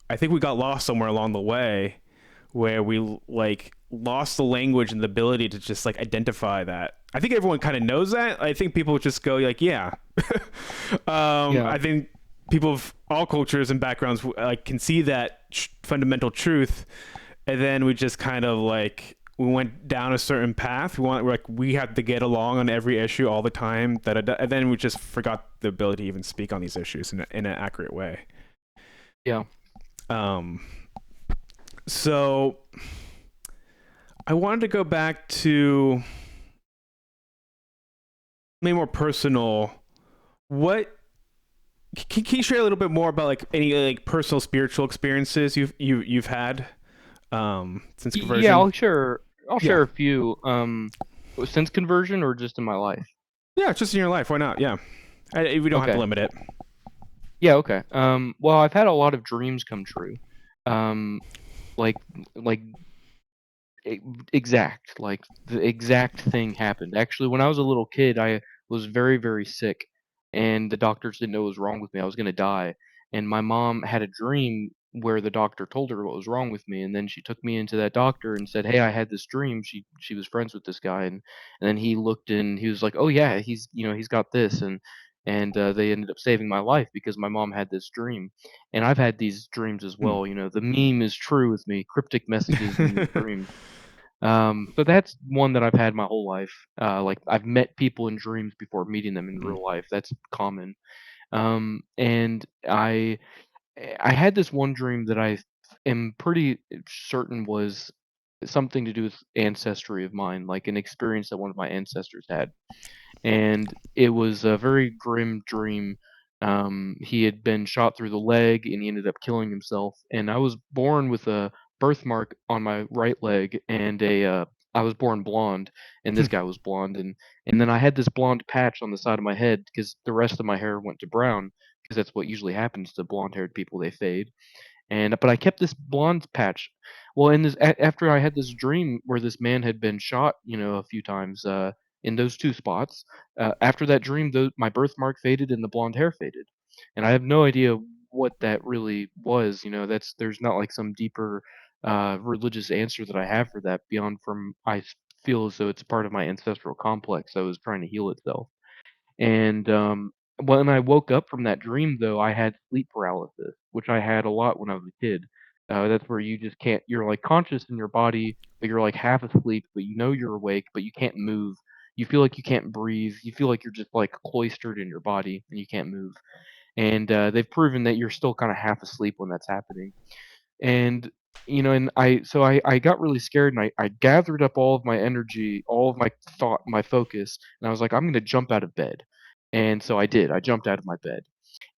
Speaker 1: I think we got lost somewhere along the way where we like lost the language and the ability to just like identify that. I think everyone kind of knows that. I think people just go like, yeah.
Speaker 2: Yeah.
Speaker 1: I think people of all cultures and backgrounds like can see that fundamental truth, and then we just kind of like we went down a certain path. We had to get along on every issue all the time. And then we just forgot the ability to even speak on these issues in an accurate way.
Speaker 2: Yeah.
Speaker 1: Um, so I wanted to go back to maybe more personal. What can you share a little bit more about like any like personal spiritual experiences you've had since
Speaker 2: Yeah,
Speaker 1: conversion?
Speaker 2: I'll
Speaker 1: Yeah,
Speaker 2: share a few. Since conversion or just in my life?
Speaker 1: yeah, it's just in your life. Why not? Yeah, we don't have to
Speaker 2: Okay.
Speaker 1: limit it.
Speaker 2: Yeah, okay. Well, I've had a lot of dreams come true. Um, like like e- exact, like the exact thing happened. Actually, when I was a little kid, I was very, very sick, and the doctors didn't know what was wrong with me. I was gonna die, and my mom had a dream where the doctor told her what was wrong with me, and then she took me into that doctor and said, "Hey, I had this dream." She was friends with this guy, and then he looked and he was like, "Oh yeah, he's got this," and they ended up saving my life because my mom had this dream, and I've had these dreams as
Speaker 1: Hmm.
Speaker 2: well. The meme is true with me: cryptic messages in your dreams. So that's one that I've had my whole life. Like I've met people in dreams before meeting them in real life. That's common. And I had this one dream that I am pretty certain was something to do with ancestry of mine, like an experience that one of my ancestors had, and it was a very grim dream. He had been shot through the leg, and he ended up killing himself. And I was born with a birthmark on my right leg, and I was born blonde, and this guy was blonde, and then I had this blonde patch on the side of my head because the rest of my hair went to brown, because that's what usually happens to blonde-haired people, they fade. And but I kept this blonde patch. Well, in after I had this dream where this man had been shot, a few times, in those two spots. After that dream, my birthmark faded and the blonde hair faded, and I have no idea what that really was. There's not like some deeper religious answer that I have for that beyond from feel as though it's part of my ancestral complex that was trying to heal itself. And when I woke up from that dream, though, I had sleep paralysis, which I had a lot when I was a kid. That's where you just can't, you're like conscious in your body, but you're like half asleep, but you know you're awake, but you can't move. You feel like you can't breathe. You feel like you're just like cloistered in your body and you can't move. And they've proven that you're still kind of half asleep when that's happening. And and I got really scared, and I gathered up all of my energy, all of my thought, my focus, and I was like, I'm gonna jump out of bed. And so I did. I jumped out of my bed,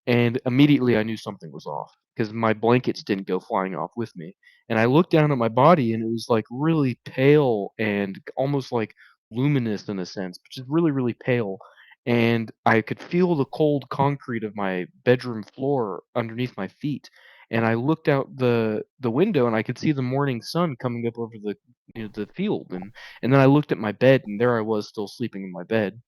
Speaker 2: and immediately I knew something was off because my blankets didn't go flying off with me. And I looked down at my body, and it was like really pale and almost like luminous in a sense, but just really, really pale. And I could feel the cold concrete of my bedroom floor underneath my feet. And I looked out the window, and I could see the morning sun coming up over the field. And then I looked at my bed, and there I was still sleeping in my bed,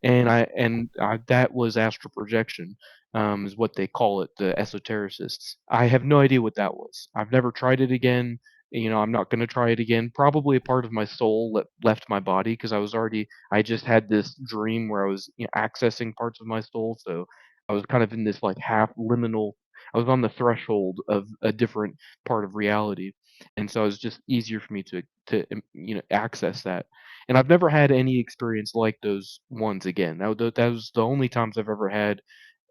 Speaker 2: and that was astral projection, is what they call it, the esotericists. I have no idea what that was. I've never tried it again. I'm not going to try it again. Probably a part of my soul left my body because I just had this dream where I was accessing parts of my soul. So I was kind of in this like half liminal. I was on the threshold of a different part of reality, and so it was just easier for me to access that. And I've never had any experience like those ones again. That was the only times I've ever had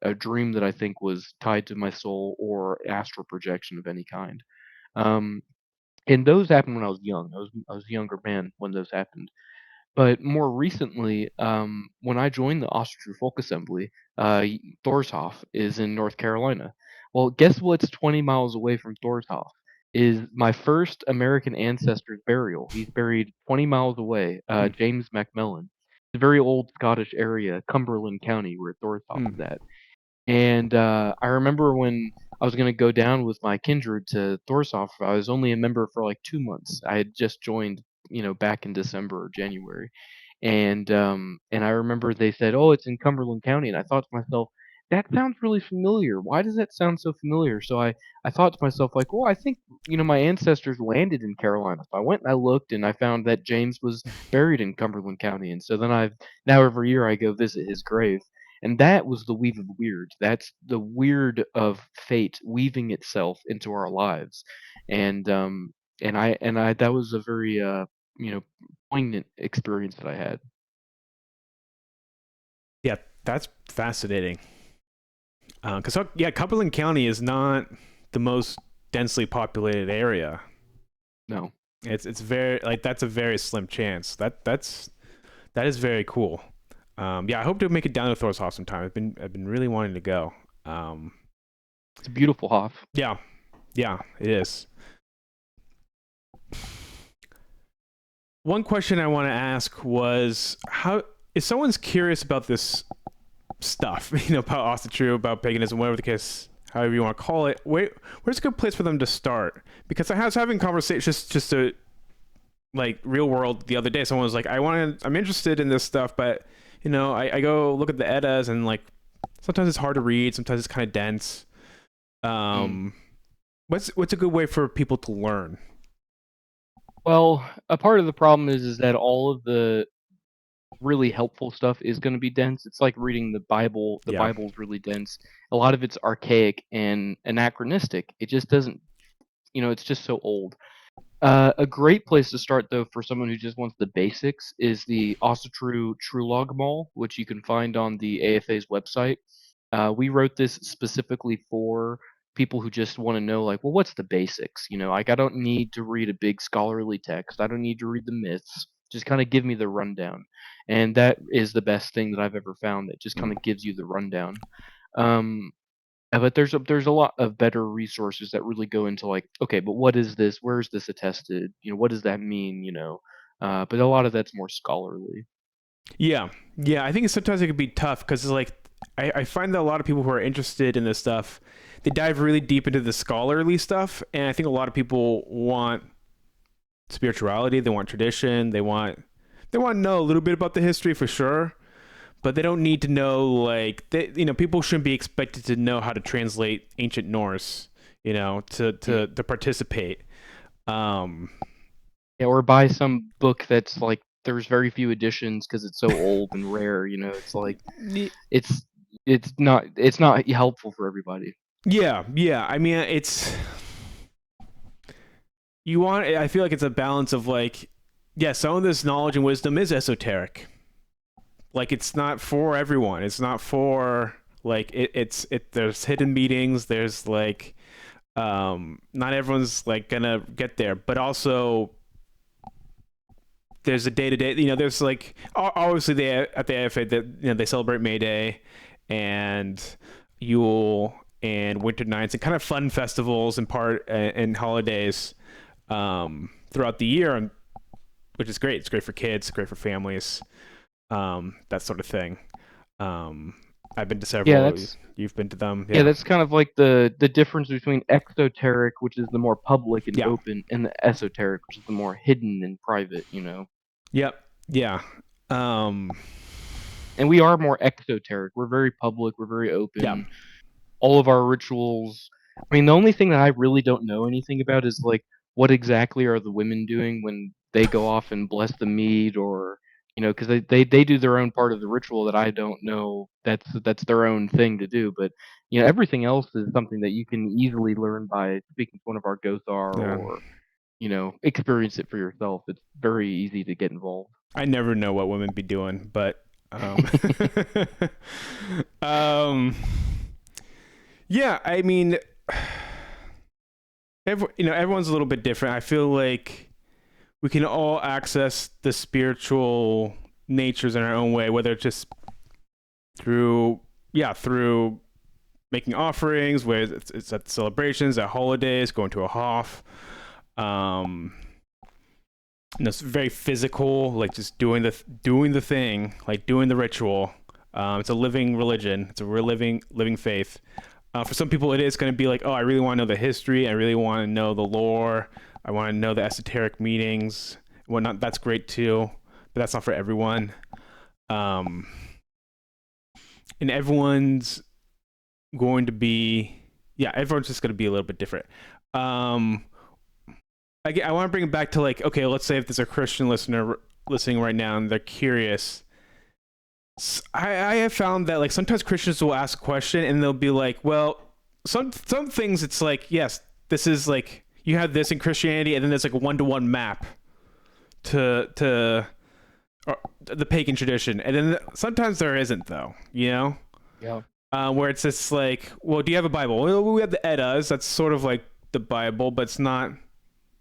Speaker 2: a dream that I think was tied to my soul or astral projection of any kind. Um, and those happened when I was young. I was a younger man when those happened. But more recently, when I joined the Asatru Folk Assembly, Thorshoff is in North Carolina. Well, guess what's 20 miles away from Thorshoff? Is my first American ancestor's burial. He's buried 20 miles away,
Speaker 1: Hmm.
Speaker 2: James MacMillan. a very old Scottish area, Cumberland County, where Thorthop
Speaker 1: Mm.
Speaker 2: is at. And I remember when I was gonna go down with my kindred to Thorsoft, I was only a member for like 2 months. I had just joined, back in December or January, and I remember they said, "Oh, it's in Cumberland County," and I thought to myself, "That sounds really familiar. Why does that sound so familiar?" So I thought to myself like, "Well, I think my ancestors landed in Carolina." So I went and I looked, and I found that James was buried in Cumberland County, and so then I've now every year I go visit his grave. And that was the weave of weird. That's the weird of fate weaving itself into our lives. And and I that was a very you know poignant experience that I had.
Speaker 1: Yeah, that's fascinating. Because yeah, Cumberland County is not the most densely populated area.
Speaker 2: No.
Speaker 1: It's very like that's a very slim chance. That is very cool. Yeah, I hope to make it down to Thorshoff sometime. I've been really wanting to go. Um,
Speaker 2: It's a beautiful Hoff.
Speaker 1: yeah, yeah, it is. One question I want to ask was how if someone's curious about this stuff, about Asatru, about paganism, whatever the case, however you want to call it, where's a good place for them to start? Because I was having conversations just to like real world the other day. Someone was like, I'm interested in this stuff, but I go look at the Eddas and like sometimes it's hard to read, sometimes it's kind of dense.
Speaker 2: Mm.
Speaker 1: Um, what's a good way for people to learn?
Speaker 2: Well, a part of the problem is that all of the really helpful stuff is going to be dense. It's like reading the Bible. The
Speaker 1: Yeah.
Speaker 2: Bible's really dense. A lot of it's archaic and anachronistic. It just doesn't, it's just so old. A great place to start, though, for someone who just wants the basics is the Asatru Trulog Mall, which you can find on the AFA's website. We wrote this specifically for people who just want to know, like, well, what's the basics? Like, I don't need to read a big scholarly text. I don't need to read the myths. Just kind of give me the rundown. And that is the best thing that I've ever found that just kind
Speaker 1: Mm.
Speaker 2: of gives you the rundown. Um, but there's a lot of better resources that really go into like, okay, but what is this? Where is this attested? What does that mean? But a lot of that's more scholarly.
Speaker 1: Yeah, yeah. I think sometimes it can be tough because like I find that a lot of people who are interested in this stuff, they dive really deep into the scholarly stuff, and I think a lot of people want spirituality, they want tradition, they want to know a little bit about the history for sure, but they don't need to know like people shouldn't be expected to know how to translate ancient Norse,
Speaker 2: Mm.
Speaker 1: to participate. Um,
Speaker 2: Yeah, or buy some book that's like there's very few editions because it's so old and rare. It's like it's it's not helpful for everybody.
Speaker 1: yeah, yeah. I mean, it's you want. I feel like it's a balance of like, yeah, some of this knowledge and wisdom is esoteric. Like, it's not for everyone. It's not for like it. There's hidden meanings. There's like, not everyone's like gonna get there, but also there's a day to day. There's like obviously they at the AFA that they celebrate May Day and Yule and Winter Nights and kind of fun festivals and holidays throughout the year, which is great. It's great for kids, great for families, that sort of thing. Um, I've been to
Speaker 2: Yeah,
Speaker 1: several. You've been to them,
Speaker 2: yeah,
Speaker 1: yeah,
Speaker 2: that's kind of like the difference between exoteric, which is the more public and
Speaker 1: yeah,
Speaker 2: open, and the esoteric, which is the more hidden and private.
Speaker 1: yep, yeah, um,
Speaker 2: And we are more exoteric. We're very public. We're very
Speaker 1: yeah,
Speaker 2: open. All of our rituals. I mean, the only thing that I really don't know anything about is like what exactly are the women doing when they go off and bless the mead, or because they do their own part of the ritual that I don't know. That's their own thing to do. But everything else is something that you can easily learn by speaking to one of our Gothar,
Speaker 1: yeah.
Speaker 2: or experience it for yourself. It's very easy to get involved.
Speaker 1: I never know what women be doing, but um, yeah. I mean, everyone's a little bit different. I feel like we can all access the spiritual natures in our own way, whether it's just through through making offerings, whether it's at celebrations, at holidays, going to a hof. Um, it's very physical, like just doing the thing, like doing the ritual. It's a living religion. It's a real living faith. For some people, it is going to be like, oh, I really want to know the history. I really want to know the lore. I want to know the esoteric meanings, whatnot. That's great too, but that's not for everyone. Um, and everyone's going to be, yeah, everyone's just going to be a little bit different. Um, I want to bring it back to like, okay, let's say if there's a Christian listener listening right now and they're curious. I have found that like sometimes Christians will ask a question and they'll be like, well, some things it's like, yes, this is like you have this in Christianity, and then there's like a one-to-one map to the pagan tradition, and then sometimes there isn't though,
Speaker 2: Yeah.
Speaker 1: where it's just like, well, do you have a Bible? Well, we have the Eddas. That's sort of like the Bible, but it's not.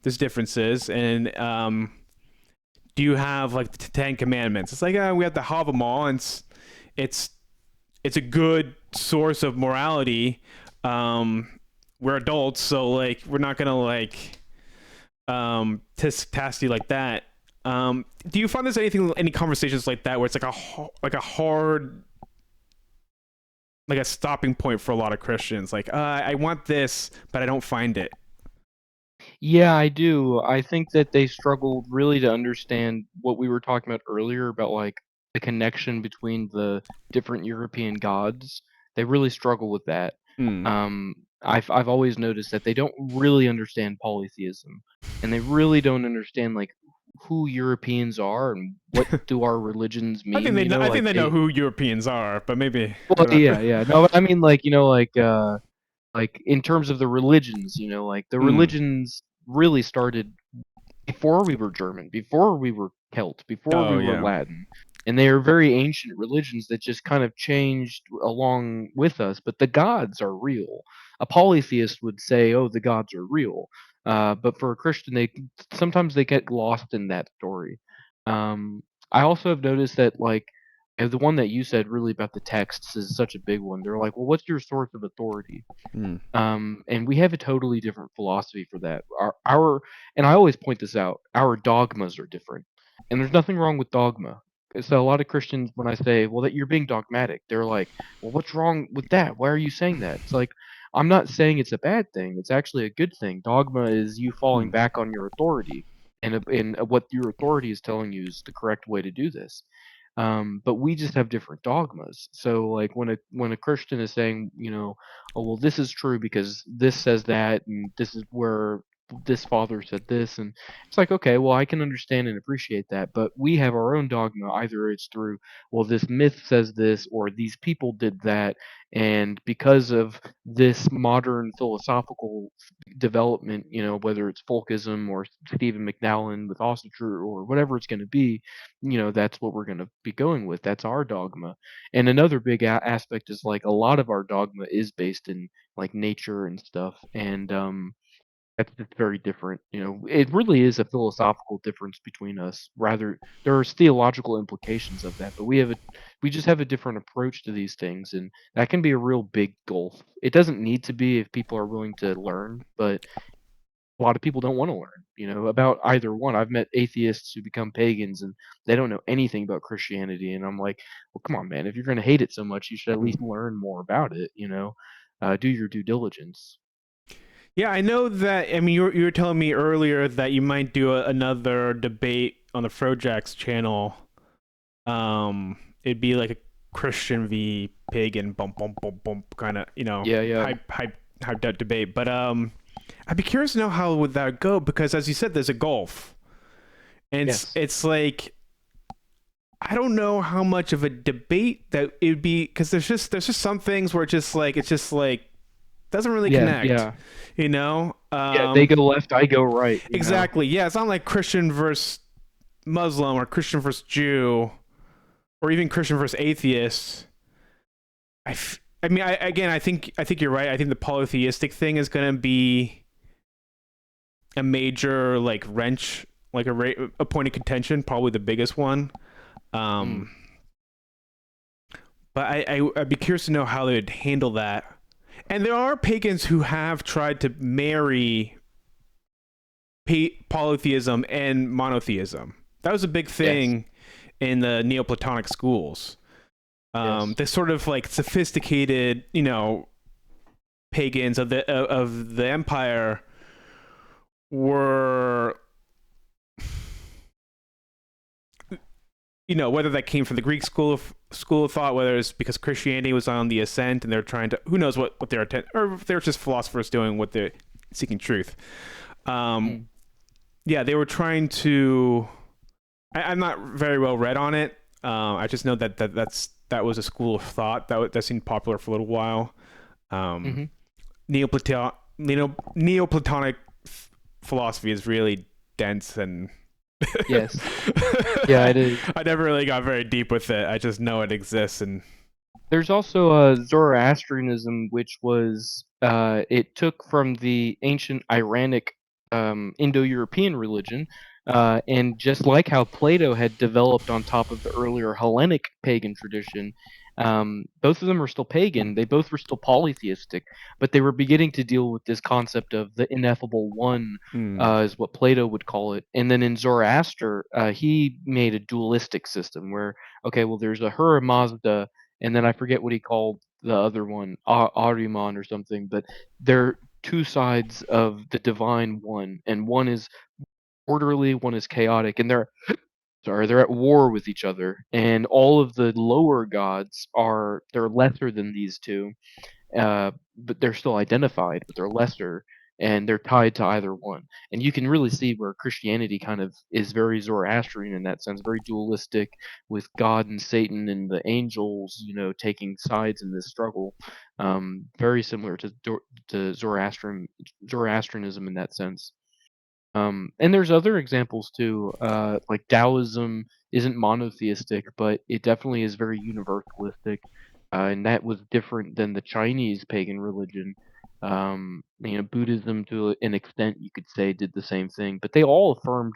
Speaker 1: There's differences, and do you have like the Ten Commandments? It's like we have to have them all, and it's it's a good source of morality. We're adults, so like we're not gonna like task you like that. Do you find there's any conversations like that where it's like a hard like a stopping point for a lot of Christians? Like I want this, but I don't find it.
Speaker 2: Yeah, I do. I think that they struggled really to understand what we were talking about earlier about like the connection between the different European gods. They really struggle with that.
Speaker 1: Hmm.
Speaker 2: I've always noticed that they don't really understand polytheism, and they really don't understand like who Europeans are and what do our religions
Speaker 1: I think
Speaker 2: mean. You know,
Speaker 1: I think
Speaker 2: like
Speaker 1: they know who Europeans are, but maybe I
Speaker 2: well,
Speaker 1: don't know.
Speaker 2: yeah, yeah. No, but I mean like like in terms of the religions, like the
Speaker 1: Hmm.
Speaker 2: religions really started before we were German, before we were Celt, before we
Speaker 1: Oh
Speaker 2: were
Speaker 1: yeah.
Speaker 2: Latin. And they are very ancient religions that just kind of changed along with us, but the gods are real. A polytheist would say, "Oh, the gods are real," but for a Christian, they sometimes they get lost in that story. I also have noticed that, like, the one that you said really about the texts is such a big one. They're like, "Well, what's your source of authority?"
Speaker 1: Hmm.
Speaker 2: And we have a totally different philosophy for that. And I always point this out, our dogmas are different. And there's nothing wrong with dogma. So a lot of Christians, when I say, well, that you're being dogmatic, they're like, well, what's wrong with that? Why are you saying that? It's like, I'm not saying it's a bad thing. It's actually a good thing. Dogma is you falling
Speaker 1: Hmm.
Speaker 2: back on your authority, and what your authority is telling you is the correct way to do this. But we just have different dogmas. So like when a Christian is saying, oh well, this is true because this says that, and this is where this father said this, and it's like, okay, well, I can understand and appreciate that, but we have our own dogma. Either it's through, well, this myth says this, or these people did that, and because of this modern philosophical development, whether it's folkism or Stephen McNallen with Asatru or whatever it's going to be, that's what we're going to be going with. That's our dogma. And another big aspect is like a lot of our dogma is based in like nature and stuff. And that's just very different. It really is a philosophical difference between us. Rather, there's theological implications of that, but we just have a different approach to these things, and that can be a real big gulf. It doesn't need to be if people are willing to learn, but a lot of people don't want to learn, about either one. I've met atheists who become pagans and they don't know anything about Christianity, and I'm like, well, come on, man. If you're going to hate it so much, you should at
Speaker 1: Hmm.
Speaker 2: least learn more about it. Do your due diligence.
Speaker 1: Yeah, I know that. I mean, you were telling me earlier that you might do another debate on the Frojax channel. It'd be like a Christian v pagan, bump bump bump bump, kind of
Speaker 2: Yeah, yeah,
Speaker 1: hyped out debate. But I'd be curious to know how would that go, because as you said, there's a gulf, and
Speaker 2: yes,
Speaker 1: it's like I don't know how much of a debate that it would be, because there's just some things where it's just like doesn't really
Speaker 2: yeah,
Speaker 1: connect,
Speaker 2: yeah,
Speaker 1: you know.
Speaker 2: yeah. They go left, I go right.
Speaker 1: Exactly. Yeah, it's not like Christian versus Muslim or Christian versus Jew or even Christian versus atheist. I mean, I think you're right. I think the polytheistic thing is going to be a major like wrench, like a point of contention, probably the biggest one.
Speaker 2: Mm.
Speaker 1: Um, but I'd be curious to know how they would handle that. And there are pagans who have tried to marry polytheism and monotheism. That was a big
Speaker 2: Yes.
Speaker 1: thing in the Neoplatonic schools.
Speaker 2: Yes.
Speaker 1: The sort of like sophisticated, pagans of the empire were, whether that came from the Greek school of thought, whether it's because Christianity was on the ascent and they're trying to, who knows what their intent, or if they're just philosophers doing what they're seeking truth. Um,
Speaker 2: Mm.
Speaker 1: yeah, they were trying to. I'm not very well read on it. I just know that was a school of thought that seemed popular for a little while. Um,
Speaker 2: Hmm.
Speaker 1: Neoplatonic philosophy is really dense and
Speaker 2: Yes. Yeah, it is.
Speaker 1: I never really got very deep with it. I just know it exists and
Speaker 2: There's also Zoroastrianism, which was it took from the ancient Iranic Indo-European religion, and just like how Plato had developed on top of the earlier Hellenic pagan tradition, both of them were still pagan. They both were still polytheistic, but they were beginning to deal with this concept of the ineffable one,
Speaker 1: mm,
Speaker 2: is what Plato would call it. And then in Zoroaster, he made a dualistic system where, okay, well, there's a Ahura Mazda, and then I forget what he called the other one, Ahriman or something. But they're two sides of the divine one, and one is orderly, one is chaotic, and they're at war with each other. And all of the lower gods they're lesser than these two, but they're still identified, but they're lesser, and they're tied to either one. And you can really see where Christianity kind of is very Zoroastrian in that sense, very dualistic, with God and Satan and the angels, taking sides in this struggle. Very similar to Zoroastrianism in that sense. And there's other examples too, like Taoism isn't monotheistic, but it definitely is very universalistic, and that was different than the Chinese pagan religion. Buddhism, to an extent, you could say, did the same thing, but they all affirmed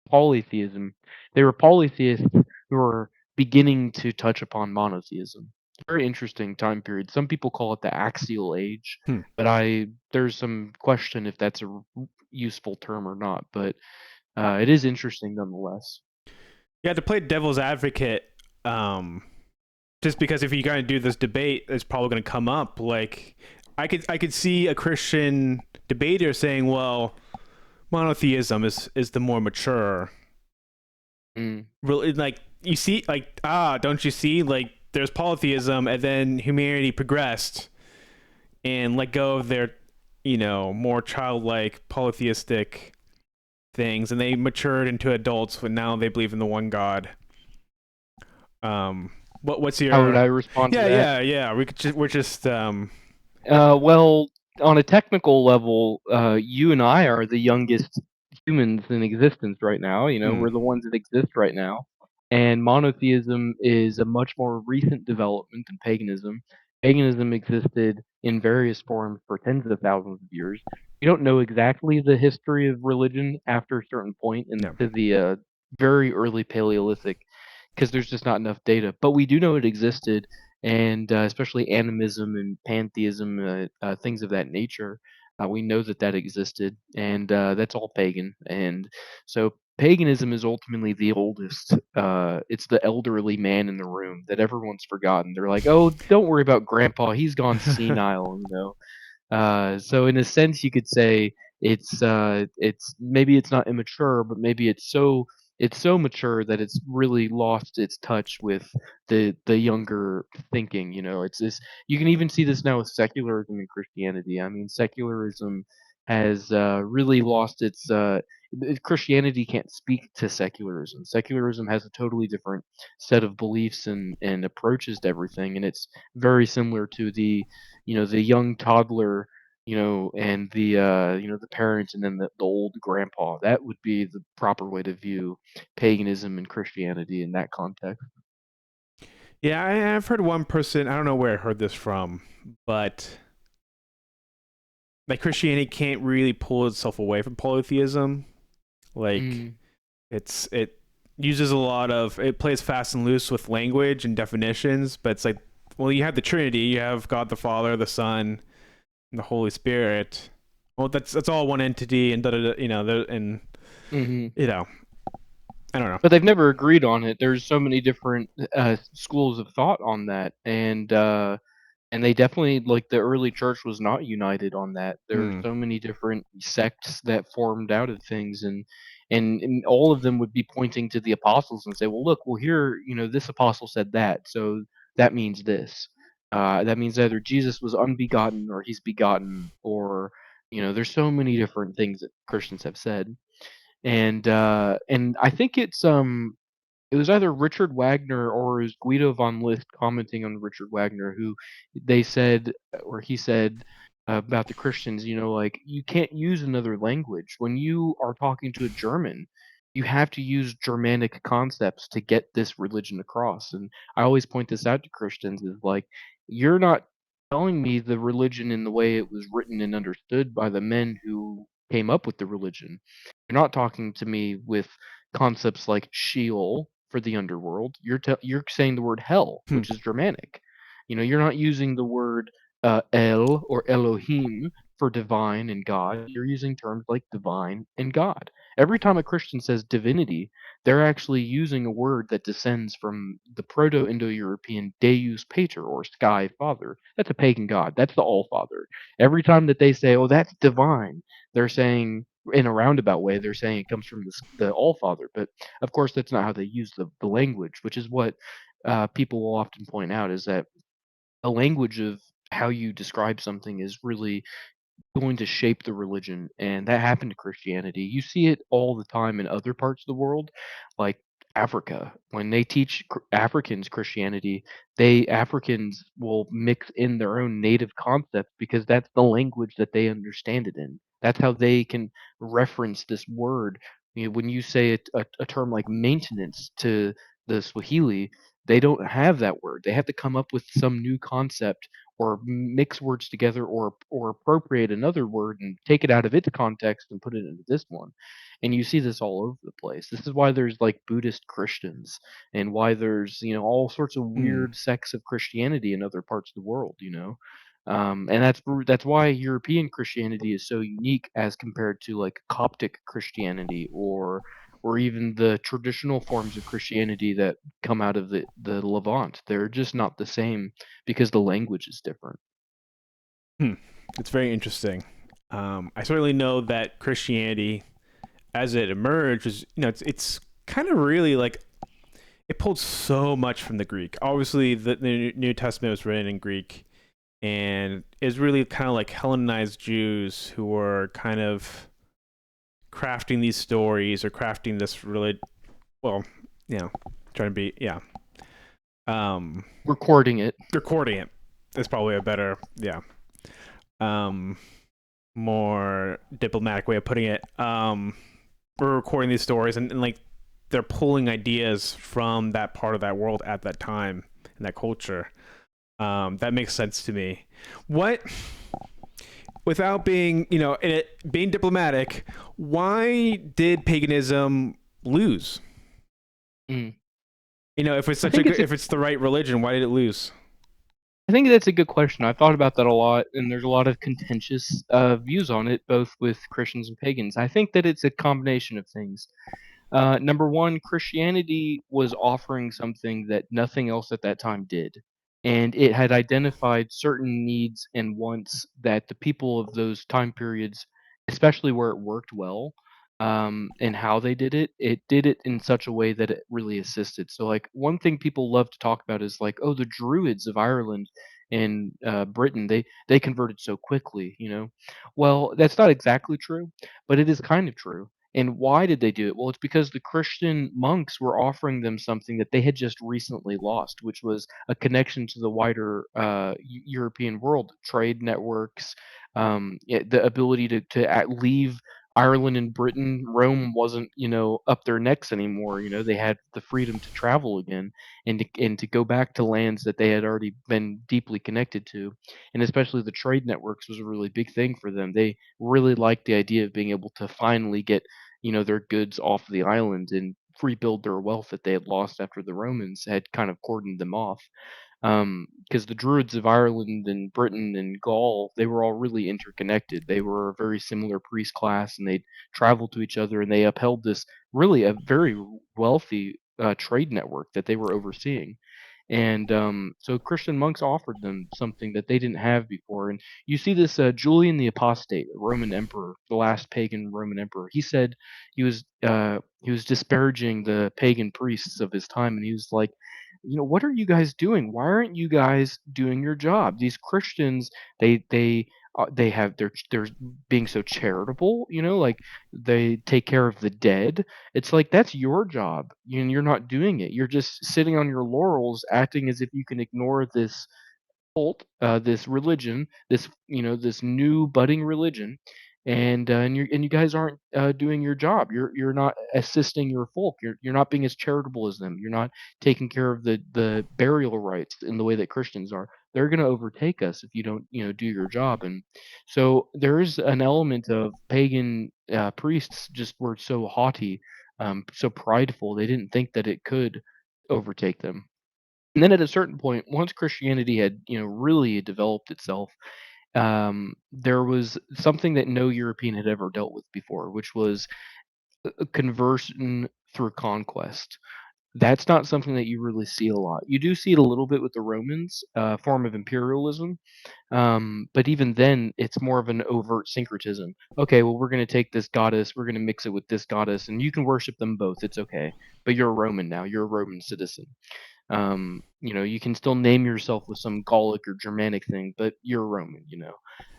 Speaker 2: polytheism. They were polytheists who were beginning to touch upon monotheism. Very interesting time period. Some people call it the axial age,
Speaker 1: hmm.
Speaker 2: but there's some question if that's a useful term or not, but it is interesting nonetheless.
Speaker 1: Yeah, to play devil's advocate, um, just because if you're going to do this debate, it's probably going to come up. Like, I could see a Christian debater saying, "Well, monotheism is the more mature."
Speaker 2: Mm,
Speaker 1: Really, like you see, like don't you see? Like, there's polytheism, and then humanity progressed and let go of their, more childlike polytheistic things, and they matured into adults, and now they believe in the one God. Um, what's
Speaker 2: how would
Speaker 1: your?
Speaker 2: I respond to
Speaker 1: Yeah,
Speaker 2: that?
Speaker 1: yeah, yeah. We're just
Speaker 2: Well, on a technical level, you and I are the youngest humans in existence right now.
Speaker 1: hmm,
Speaker 2: We're the ones that exist right now. And monotheism is a much more recent development than paganism. Paganism existed in various forms for tens of thousands of years. We don't know exactly the history of religion after a certain point
Speaker 1: yeah.
Speaker 2: into the very early Paleolithic, because there's just not enough data. But we do know it existed, and especially animism and pantheism, things of that nature. We know that existed, and that's all pagan. And so paganism is ultimately the oldest. It's the elderly man in the room that everyone's forgotten. They're like, "Oh, don't worry about Grandpa. He's gone senile." So in a sense, you could say it's maybe it's not immature, but maybe it's so mature that it's really lost its touch with the younger thinking. It's this. You can even see this now with secularism and Christianity. I mean, secularism has really lost its. Christianity can't speak to secularism. Secularism has a totally different set of beliefs and approaches to everything, and it's very similar to the young toddler, and the parents, and then the old grandpa. That would be the proper way to view paganism and Christianity in that context.
Speaker 1: Yeah, I've heard one person. I don't know where I heard this from, but like Christianity can't really pull itself away from polytheism. Like
Speaker 2: Mm,
Speaker 1: it uses a lot of it plays fast and loose with language and definitions, but it's like, well, you have the Trinity, you have God the Father, the Son, and the Holy Spirit. well, that's all one entity, and and
Speaker 2: Hmm.
Speaker 1: you know, I don't know.
Speaker 2: But they've never agreed on it. There's so many different schools of thought on that, and they definitely, like, the early church was not united on that. There are
Speaker 1: Hmm.
Speaker 2: so many different sects that formed out of things, and all of them would be pointing to the apostles and say, well, look, well, here, this apostle said that, so that means this. That means either Jesus was unbegotten or he's begotten, or there's so many different things that Christians have said, and I think it was either Richard Wagner or it was Guido von List commenting on Richard Wagner, who they said, or he said about the Christians, like, you can't use another language. When you are talking to a German, you have to use Germanic concepts to get this religion across. And I always point this out to Christians is like, you're not telling me the religion in the way it was written and understood by the men who came up with the religion. You're not talking to me with concepts like Sheol for the underworld. You're saying the word hell,
Speaker 1: Hmm.
Speaker 2: which is Germanic. You're not using the word El or Elohim for divine and God. You're using terms like divine and God. Every time a Christian says divinity, they're actually using a word that descends from the Proto-Indo-European Deus Pater, or Sky Father. That's a pagan god. That's the All Father. Every time that they say, "Oh, that's divine," they're saying, in a roundabout way, they're saying it comes from the All Father. But of course, that's not how they use the language, which is what people will often point out, is that the language of how you describe something is really going to shape the religion, and that happened to Christianity. You see it all the time in other parts of the world, like Africa. When they teach Africans Christianity, they Africans will mix in their own native concepts because that's the language that they understand it in. That's how they can reference this word. When you say a term like maintenance to the Swahili, they don't have that word. They have to come up with some new concept, or mix words together, or appropriate another word and take it out of its context and put it into this one. And you see this all over the place. This is why there's like Buddhist Christians, and why there's all sorts of
Speaker 1: Hmm.
Speaker 2: weird sects of Christianity in other parts of the world. And that's why European Christianity is so unique as compared to like Coptic Christianity, or even the traditional forms of Christianity that come out of the Levant. They're just not the same because the language is different.
Speaker 1: Hmm. It's very interesting. I certainly know that Christianity, as it emerged, was it's kind of really like it pulled so much from the Greek. Obviously, the New Testament was written in Greek, and is really kind of like Hellenized Jews who were kind of crafting these stories or crafting this really well, you know, trying to be um,
Speaker 2: Recording it.
Speaker 1: recording it is probably a better um, more diplomatic way of putting it. We're recording these stories, and like they're pulling ideas from that part of that world at that time and that culture. That makes sense to me. What, without being, being diplomatic, why did paganism lose?
Speaker 2: Mm.
Speaker 1: If it's
Speaker 2: I
Speaker 1: such a
Speaker 2: think it's
Speaker 1: good,
Speaker 2: a
Speaker 1: if it's the right religion, why did it lose?
Speaker 2: I think that's a good question. I've thought about that a lot, and there's a lot of contentious views on it, both with Christians and pagans. I think that it's a combination of things. Number one, Christianity was offering something that nothing else at that time did. And it had identified certain needs and wants that the people of those time periods, especially where it worked well, and how they did it did it in such a way that it really assisted. So, like, one thing people love to talk about is like, oh, the Druids of Ireland and Britain, they converted so quickly. Well, that's not exactly true, but it is kind of true. And why did they do it? Well, it's because the Christian monks were offering them something that they had just recently lost, which was a connection to the wider European world, trade networks, the ability to leave Ireland and Britain. Rome wasn't, up their necks anymore. They had the freedom to travel again, and to go back to lands that they had already been deeply connected to. And especially the trade networks was a really big thing for them. They really liked the idea of being able to finally get their goods off the island and rebuild their wealth that they had lost after the Romans had kind of cordoned them off. because the Druids of Ireland and Britain and Gaul, they were all really interconnected. They were a very similar priest class, and they traveled to each other, and they upheld this really a very wealthy trade network that they were overseeing. And so Christian monks offered them something that they didn't have before. And you see this Julian the Apostate, Roman emperor, the last pagan Roman emperor. He said he was disparaging the pagan priests of his time, and he was like, what are you guys doing? Why aren't you guys doing your job? These Christians, they have they're being so charitable, like they take care of the dead. It's like that's your job, and you're not doing it. You're just sitting on your laurels, acting as if you can ignore this cult, this religion, this new budding religion, and you guys aren't doing your job. You're not assisting your folk. You're not being as charitable as them. You're not taking care of the burial rites in the way that Christians are. They're going to overtake us if you don't do your job. And so there is an element of pagan priests just were so haughty, so prideful. They didn't think that it could overtake them. And then at a certain point, once Christianity had, really developed itself, there was something that no European had ever dealt with before, which was a conversion through conquest. That's not something that you really see a lot. You do see it a little bit with the Romans, form of imperialism, but even then, it's more of an overt syncretism. Okay, well, we're going to take this goddess, we're going to mix it with this goddess, and you can worship them both. It's okay, but you're a Roman now. You're a Roman citizen. You can still name yourself with some Gallic or Germanic thing, but you're Roman.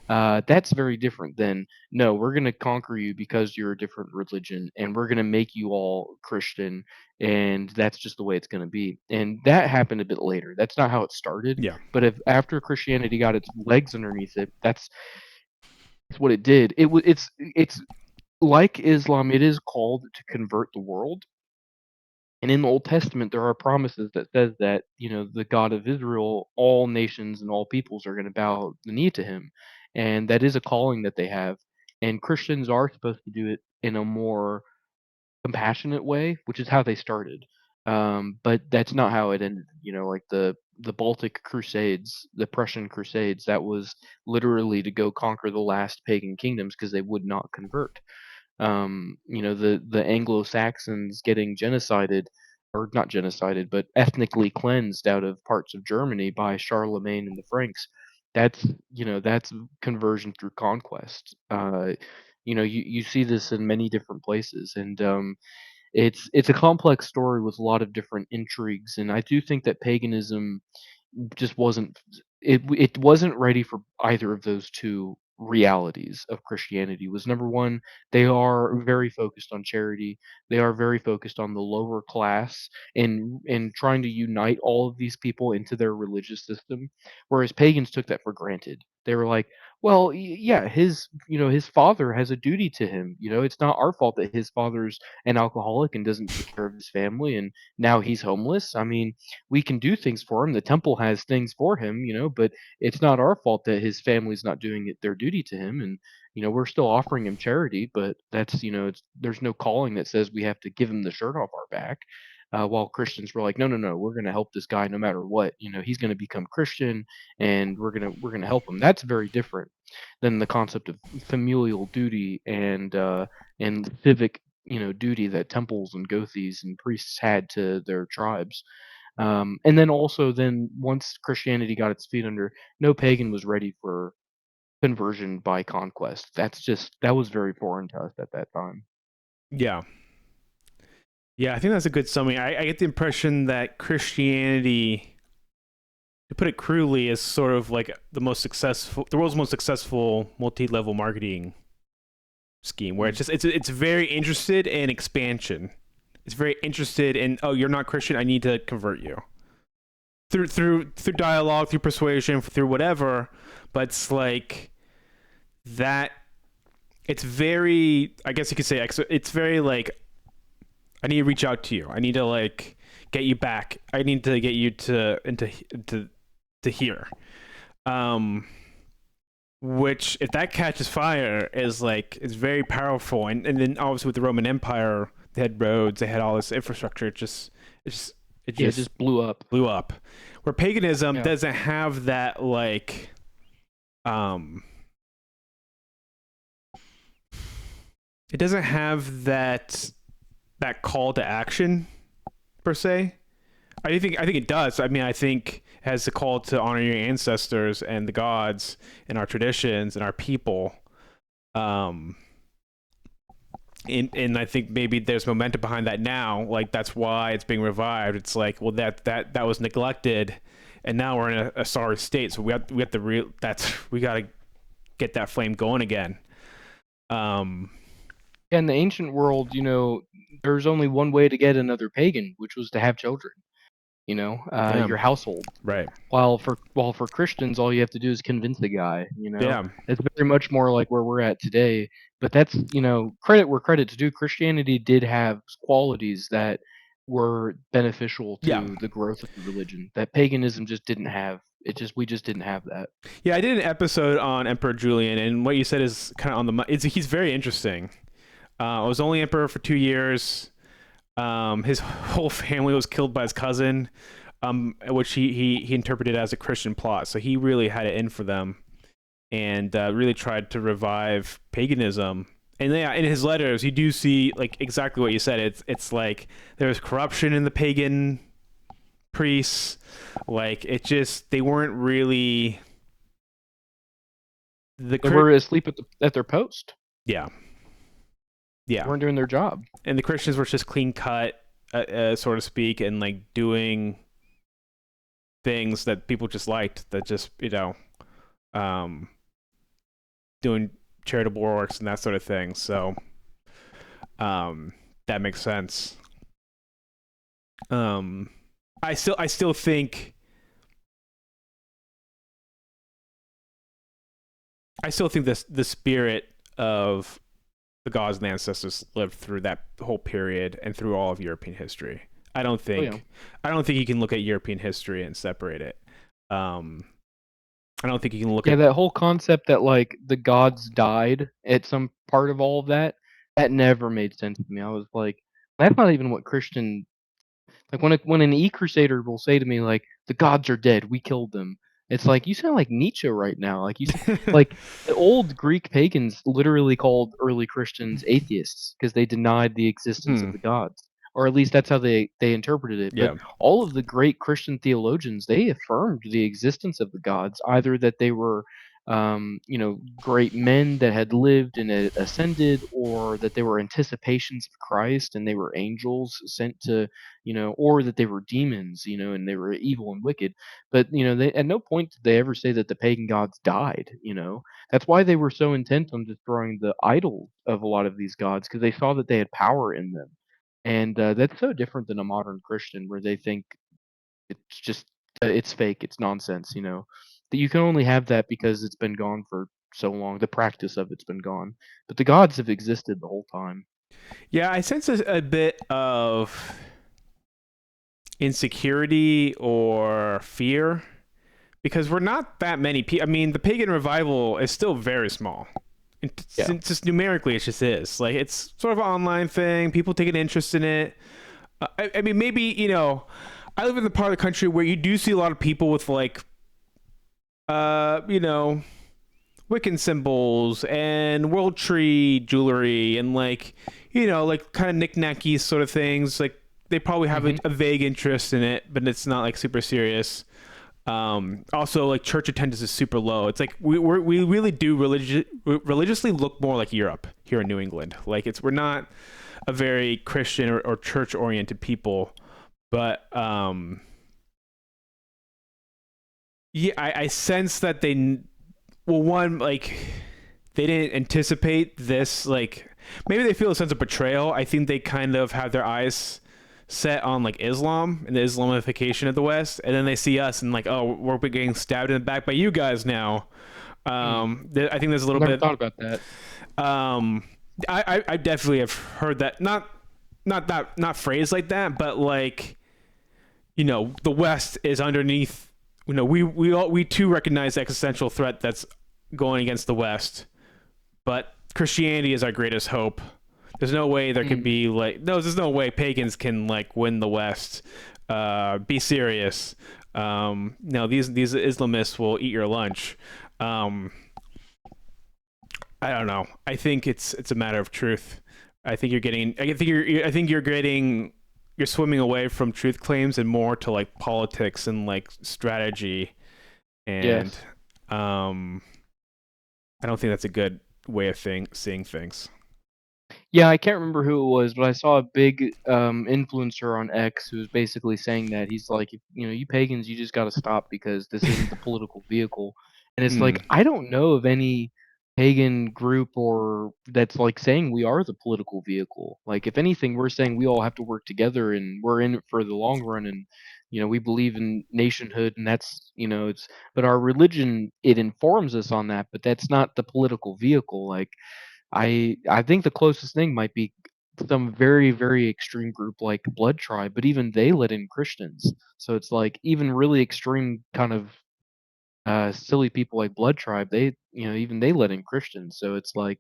Speaker 2: That's very different than, no, we're going to conquer you because you're a different religion, and we're going to make you all Christian, and that's just the way it's going to be. And that happened a bit later. That's not how it started.
Speaker 1: Yeah.
Speaker 2: But if after Christianity got its legs underneath it, that's what it did. It's like Islam. It is called to convert the world, and in the Old Testament, there are promises that says that, the God of Israel, all nations and all peoples are going to bow the knee to him. And that is a calling that they have. And Christians are supposed to do it in a more compassionate way, which is how they started. But that's not how it ended. Like the Baltic Crusades, the Prussian Crusades, that was literally to go conquer the last pagan kingdoms because they would not convert. The Anglo-Saxons getting genocided, or not genocided, but ethnically cleansed out of parts of Germany by Charlemagne and the Franks. That's conversion through conquest. You see this in many different places, and it's a complex story with a lot of different intrigues. And I do think that paganism just it wasn't ready for either of those two realities of Christianity. Was number one, they are very focused on charity. They are very focused on the lower class and trying to unite all of these people into their religious system. Whereas pagans took that for granted. They were like, well, yeah, his father has a duty to him. It's not our fault that his father's an alcoholic and doesn't take care of his family, and now he's homeless. I mean, we can do things for him. The temple has things for him, but it's not our fault that his family's not doing their duty to him. And we're still offering him charity, but that's there's no calling that says we have to give him the shirt off our back. While Christians were like, no, no, no, we're going to help this guy no matter what. He's going to become Christian, and we're gonna help him. That's very different than the concept of familial duty and civic duty that temples and gothes and priests had to their tribes. And then also, then once Christianity got its feet under, no pagan was ready for conversion by conquest. That was very foreign to us at that time.
Speaker 1: Yeah. Yeah, I think that's a good summary. I get the impression that Christianity, to put it crudely, is sort of like the world's most successful multi-level marketing scheme, where it's very interested in expansion. It's very interested in, oh, you're not Christian, I need to convert you through dialogue, through persuasion, through whatever. But it's like that. It's very, I guess you could say, it's very like, I need to reach out to you. I need to like get you back. I need to get you to here. Which, if that catches fire, is like, it's very powerful. And then obviously with the Roman Empire, they had roads, they had all this infrastructure. It's just It
Speaker 2: Yeah, it
Speaker 1: just
Speaker 2: just blew up.
Speaker 1: blew up. Where paganism
Speaker 2: Yeah.
Speaker 1: doesn't have that like um it doesn't have that call to action per se. I think it does. I mean, I think it has the call to honor your ancestors and the gods and our traditions and our people. Um, and I think maybe there's momentum behind that now. Like that's why it's being revived. It's like, well, that was neglected, and now we're in a sorry state. So we have to we got to get that flame going again. Um,
Speaker 2: In the ancient world, there's only one way to get another pagan, which was to have children.
Speaker 1: yeah,
Speaker 2: Your household.
Speaker 1: right.
Speaker 2: While for Christians, all you have to do is convince the guy.
Speaker 1: Yeah,
Speaker 2: It's very much more like where we're at today. But that's credit where credit's due. Christianity did have qualities that were beneficial
Speaker 1: yeah.
Speaker 2: to the growth of the religion that paganism just didn't have. We just didn't have that.
Speaker 1: Yeah, I did an episode on Emperor Julian, and what you said is kind of on the. He's very interesting. I was only emperor for 2 years. His whole family was killed by his cousin, which he interpreted as a Christian plot. So he really had it in for them, and really tried to revive paganism. And yeah, in his letters, you do see like exactly what you said. It's like there's corruption in the pagan priests. Like it just they weren't really
Speaker 2: They were asleep at their post.
Speaker 1: yeah.
Speaker 2: They
Speaker 1: Yeah,
Speaker 2: weren't doing their job.
Speaker 1: and the Christians were just clean cut, so to speak, and like doing things that people just liked. That just um, doing charitable works and that sort of thing. So that makes sense. I still think this the spirit of the gods and ancestors lived through that whole period and through all of European history. I don't think
Speaker 2: Oh, yeah.
Speaker 1: I don't think you can look at European history and separate it. Um, I don't think you can look
Speaker 2: Yeah,
Speaker 1: at
Speaker 2: that whole concept that like the gods died at some part of all of that never made sense to me. I was like, that's not even what Christian like when an e-crusader will say to me like the gods are dead, we killed them. It's like you sound like Nietzsche right now. Like the old Greek pagans literally called early Christians atheists because they denied the existence of the gods. Or at least that's how they interpreted it. But
Speaker 1: yeah.
Speaker 2: all of the great Christian theologians, they affirmed the existence of the gods, either that they were great men that had lived and had ascended, or that they were anticipations of Christ and they were angels sent to, or that they were demons, and they were evil and wicked. But they at no point did they ever say that the pagan gods died. That's why they were so intent on destroying the idols of a lot of these gods because they saw that they had power in them, and that's so different than a modern Christian where they think it's just it's fake, it's nonsense. That you can only have that because it's been gone for so long. The practice of it's been gone, but the gods have existed the whole time.
Speaker 1: Yeah, I sense a bit of insecurity or fear because we're not that many people. I mean, the pagan revival is still very small.
Speaker 2: Yeah.
Speaker 1: Just numerically, it just is. Like, it's sort of an online thing. People take an interest in it. I mean, maybe, I live in the part of the country where you do see a lot of people with, like, Wiccan symbols and World Tree jewelry and, like, like kind of knick-knacky sort of things. Like, they probably have a vague interest in it, but it's not, like, super serious. Also, like, church attendance is super low. It's like we really do religiously look more like Europe here in New England. Like, we're not a very Christian or church oriented people, but yeah, I sense that one, like, they didn't anticipate this. Like, maybe they feel a sense of betrayal. I think they kind of have their eyes set on, like, Islam and the Islamification of the West, and then they see us and, like, oh, we're getting stabbed in the back by you guys now. I think there's a little
Speaker 2: Never
Speaker 1: bit.
Speaker 2: thought about that.
Speaker 1: I definitely have heard that, not phrased like that, but, like, the West is underneath. We too recognize the existential threat that's going against the West, but Christianity is our greatest hope. There's no way there can be, like, there's no way pagans can, like, win the West. Be serious. No, these Islamists will eat your lunch. Um, I don't know. I think it's a matter of truth. I think you're getting. I think you're getting. You're swimming away from truth claims and more to like politics and like strategy. And
Speaker 2: Yes.
Speaker 1: um, I don't think that's a good way of seeing things.
Speaker 2: Yeah, I can't remember who it was, but I saw a big influencer on X who was basically saying that he's like, you pagans, you just got to stop because this isn't the political vehicle. And it's
Speaker 1: Hmm.
Speaker 2: like I don't know of any pagan group or that's like saying we are the political vehicle. Like if anything, we're saying we all have to work together and we're in it for the long run and we believe in nationhood and that's it's but our religion it informs us on that, but that's not the political vehicle. Like I think the closest thing might be some very, very extreme group like Blood Tribe, but even they let in Christians. So it's like even really extreme kind of silly people like Blood Tribe, they even they let in Christians. So it's like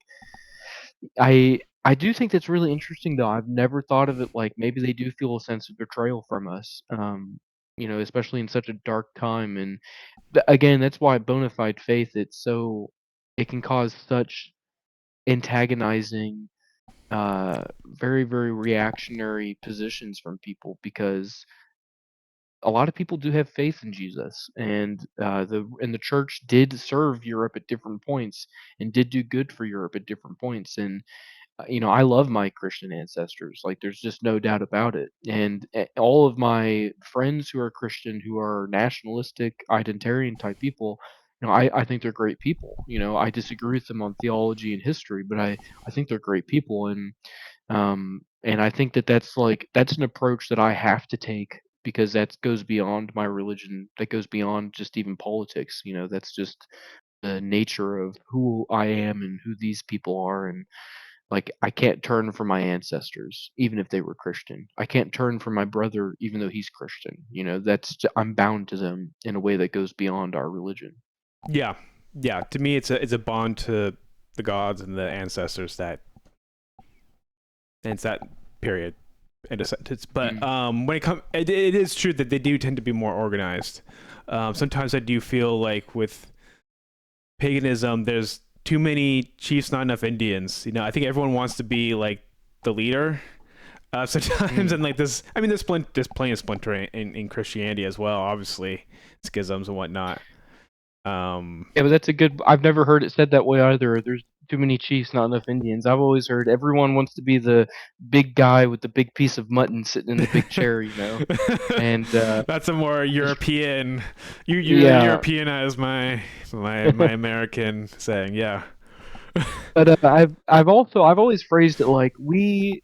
Speaker 2: I do think that's really interesting though. I've never thought of it like maybe they do feel a sense of betrayal from us. Especially in such a dark time and again, that's why bona fide faith it can cause such antagonizing very, very reactionary positions from people because a lot of people do have faith in Jesus, and the church did serve Europe at different points and did do good for Europe at different points. And I love my Christian ancestors. Like, there's just no doubt about it. And all of my friends who are Christian, who are nationalistic, identitarian type people, I think they're great people. I disagree with them on theology and history, but I think they're great people. And I think that that's an approach that I have to take because that goes beyond my religion. That goes beyond just even politics. That's just the nature of who I am and who these people are. And like, I can't turn from my ancestors, even if they were Christian. I can't turn from my brother, even though he's Christian. I'm bound to them in a way that goes beyond our religion.
Speaker 1: Yeah, yeah. To me, it's a bond to the gods and the ancestors that ends that period in a sentence. But
Speaker 2: Mm.
Speaker 1: when it is true that they do tend to be more organized. Sometimes I do feel like with paganism, there's too many chiefs, not enough Indians. I think everyone wants to be like the leader. Sometimes
Speaker 2: Mm.
Speaker 1: and like this, I mean, there's plenty of splintering in Christianity as well. Obviously, schisms and whatnot. Um,
Speaker 2: Yeah, but that's a good. I've never heard it said that way either. There's too many chiefs, not enough Indians. I've always heard everyone wants to be the big guy with the big piece of mutton sitting in the big chair. And
Speaker 1: That's a more
Speaker 2: it's
Speaker 1: European. You
Speaker 2: yeah,
Speaker 1: Europeanize my American saying. Yeah.
Speaker 2: but I've always phrased it like we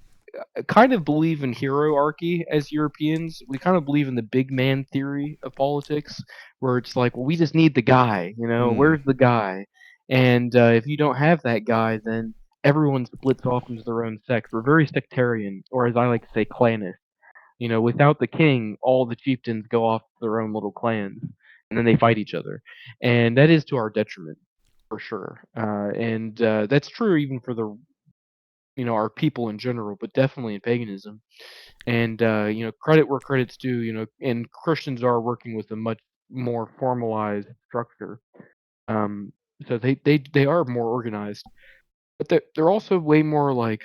Speaker 2: kind of believe in hierarchy as Europeans. We kind of believe in the big man theory of politics, where it's like, well, we just need the guy.
Speaker 1: Hmm.
Speaker 2: Where's the guy? And if you don't have that guy, then everyone splits off into their own sect. We're very sectarian, or as I like to say, clannish. Without the king, all the chieftains go off to their own little clans, and then they fight each other, and that is to our detriment for sure. And that's true even for the our people in general, but definitely in paganism. And credit where credit's due. And Christians are working with a much more formalized structure. Um, so they are more organized, but they're also way more like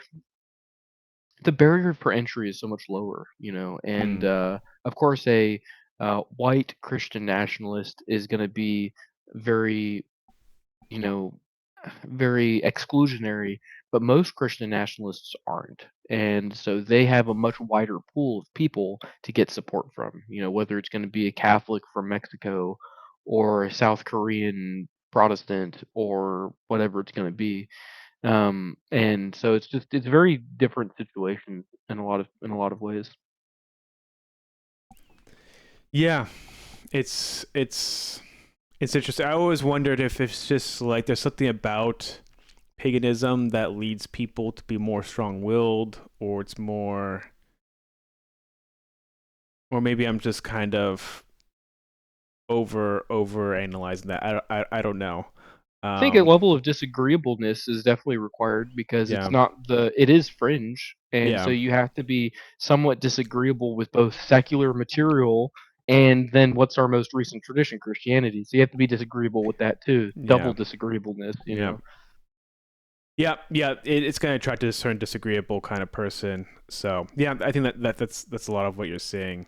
Speaker 2: the barrier for entry is so much lower. And
Speaker 1: Hmm.
Speaker 2: of course, a white Christian nationalist is going to be very you know, very exclusionary, but most Christian nationalists aren't. And so they have a much wider pool of people to get support from, whether it's going to be a Catholic from Mexico or a South Korean Protestant or whatever it's going to be. And so it's very different situations in a lot of ways.
Speaker 1: Yeah. It's interesting. I always wondered if it's just like there's something about paganism that leads people to be more strong-willed, or it's more, or maybe I'm just kind of over analyzing that. I don't know.
Speaker 2: I think a
Speaker 1: Um,
Speaker 2: level of disagreeableness is definitely required because
Speaker 1: yeah,
Speaker 2: it is fringe, and so
Speaker 1: yeah,
Speaker 2: you have to be somewhat disagreeable with both secular material and then what's our most recent tradition, Christianity. So you have to be disagreeable with that too.
Speaker 1: yeah,
Speaker 2: Double disagreeableness, you
Speaker 1: yeah.
Speaker 2: know.
Speaker 1: Yeah, yeah, it's going to attract a certain disagreeable kind of person. So yeah, I think that's a lot of what you're seeing.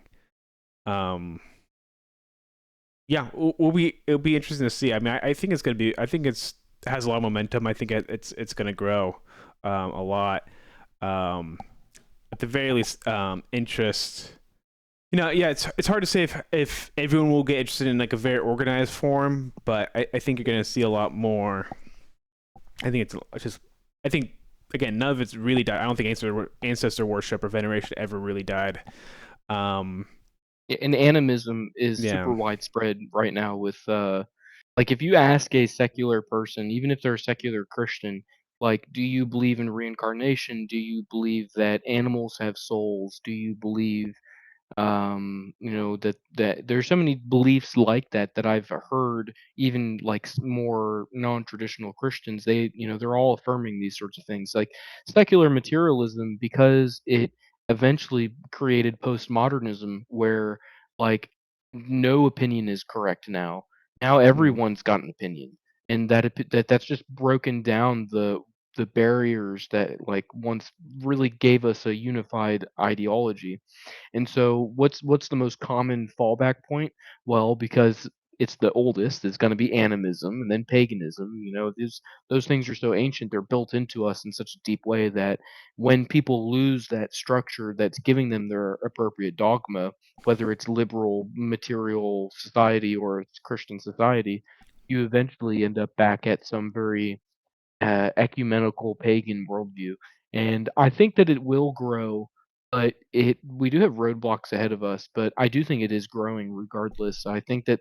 Speaker 1: Um, yeah, it'll be interesting to see. I mean, I think it's going to be. I think it has a lot of momentum. I think it's going to grow a lot. Um, at the very least, interest. You know, yeah, it's hard to say if everyone will get interested in like a very organized form, but I think you're going to see a lot more. I think it's just. I think again, none of it's really died. I don't think ancestor worship or veneration ever really died. Um,
Speaker 2: And animism is
Speaker 1: yeah,
Speaker 2: super widespread right now with like if you ask a secular person, even if they're a secular Christian, like do you believe in reincarnation? Do you believe that animals have souls? Do you believe you know that there's so many beliefs like that that I've heard, even like more non-traditional Christians, they, you know, they're all affirming these sorts of things like secular materialism, because it eventually created postmodernism where like no opinion is correct now
Speaker 1: mm,
Speaker 2: everyone's got an opinion, and that's just broken down the barriers that like once really gave us a unified ideology. And so what's the most common fallback point? Well, because it's the oldest, it's going to be animism and then paganism. You know, those things are so ancient, they're built into us in such a deep way that when people lose that structure that's giving them their appropriate dogma, whether it's liberal material society or it's Christian society, you eventually end up back at some very ecumenical pagan worldview. And I think that it will grow, but it we do have roadblocks ahead of us. But I do think it is growing regardless. I think that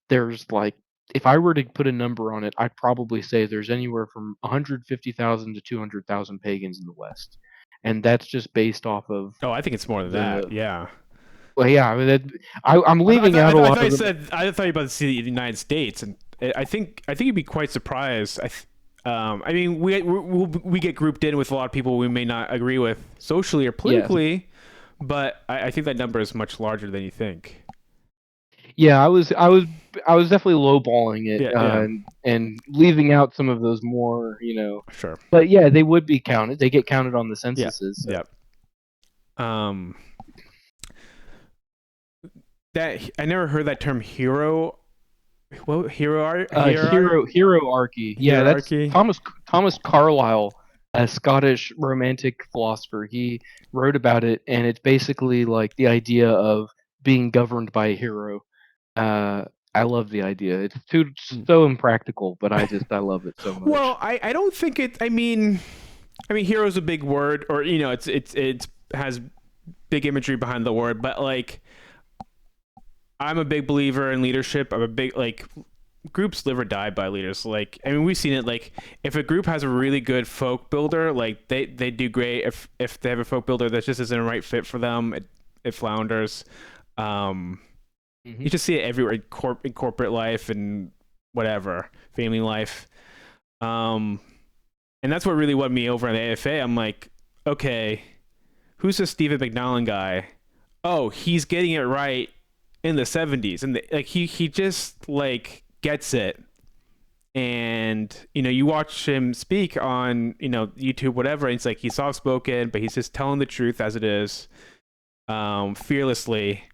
Speaker 2: there's like, if I were to put a number on it, I'd probably say there's anywhere from 150,000 to 200,000 pagans in the West, and that's just based off of
Speaker 1: oh, I think it's more than that.
Speaker 2: the.
Speaker 1: Yeah.
Speaker 2: Well, yeah, I mean, I'm leaving out a
Speaker 1: I
Speaker 2: lot
Speaker 1: thought
Speaker 2: of
Speaker 1: you
Speaker 2: the.
Speaker 1: said I thought you were about to see the United States, and I think you'd be quite surprised. I mean, we get grouped in with a lot of people we may not agree with socially or
Speaker 2: Yes.
Speaker 1: politically, but I think that number is much larger than you think.
Speaker 2: Yeah, I was definitely lowballing it,
Speaker 1: Yeah, yeah,
Speaker 2: and leaving out some of those more, you know.
Speaker 1: sure.
Speaker 2: But yeah, they would be counted. They get counted on the
Speaker 1: Yeah,
Speaker 2: censuses. So.
Speaker 1: yeah. Um, that I never heard that term hero. What
Speaker 2: Hierarchy. Yeah, that's
Speaker 1: hierarchy?
Speaker 2: Thomas Carlyle, a Scottish romantic philosopher. He wrote about it, and it's basically like the idea of being governed by a hero. Uh, I love the idea. It's too so impractical, but I love it so
Speaker 1: Well,
Speaker 2: much.
Speaker 1: I don't think it. I mean, hero's a big word, or you know, it's has big imagery behind the word, but like, I'm a big believer in leadership. I'm a big like groups live or die by leaders. Like, I mean, we've seen it. Like, if a group has a really good folk builder, like they do great. If they have a folk builder that just isn't a right fit for them, it flounders. Um,
Speaker 2: Hmm.
Speaker 1: you just see it everywhere in corporate life and whatever family life. Um, and that's what really won me over on the AFA. I'm like, okay, who's this Stephen McNallen guy? Oh, he's getting it right in the 70s, and like he just like gets it. And you know, you watch him speak on YouTube, whatever. And it's like he's soft spoken, but he's just telling the truth as it is, fearlessly.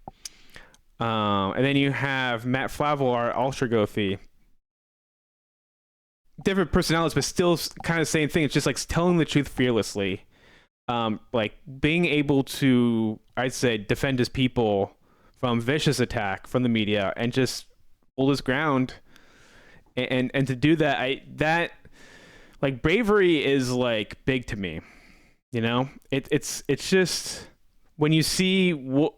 Speaker 1: And then you have Matt Flavel, our Ultragothi, different personalities, but still kind of the same thing. It's just like telling the truth fearlessly, like being able to, I'd say, defend his people from vicious attack from the media and just hold his ground. And to do that, I that like bravery is like big to me. You know, it's just when you see what.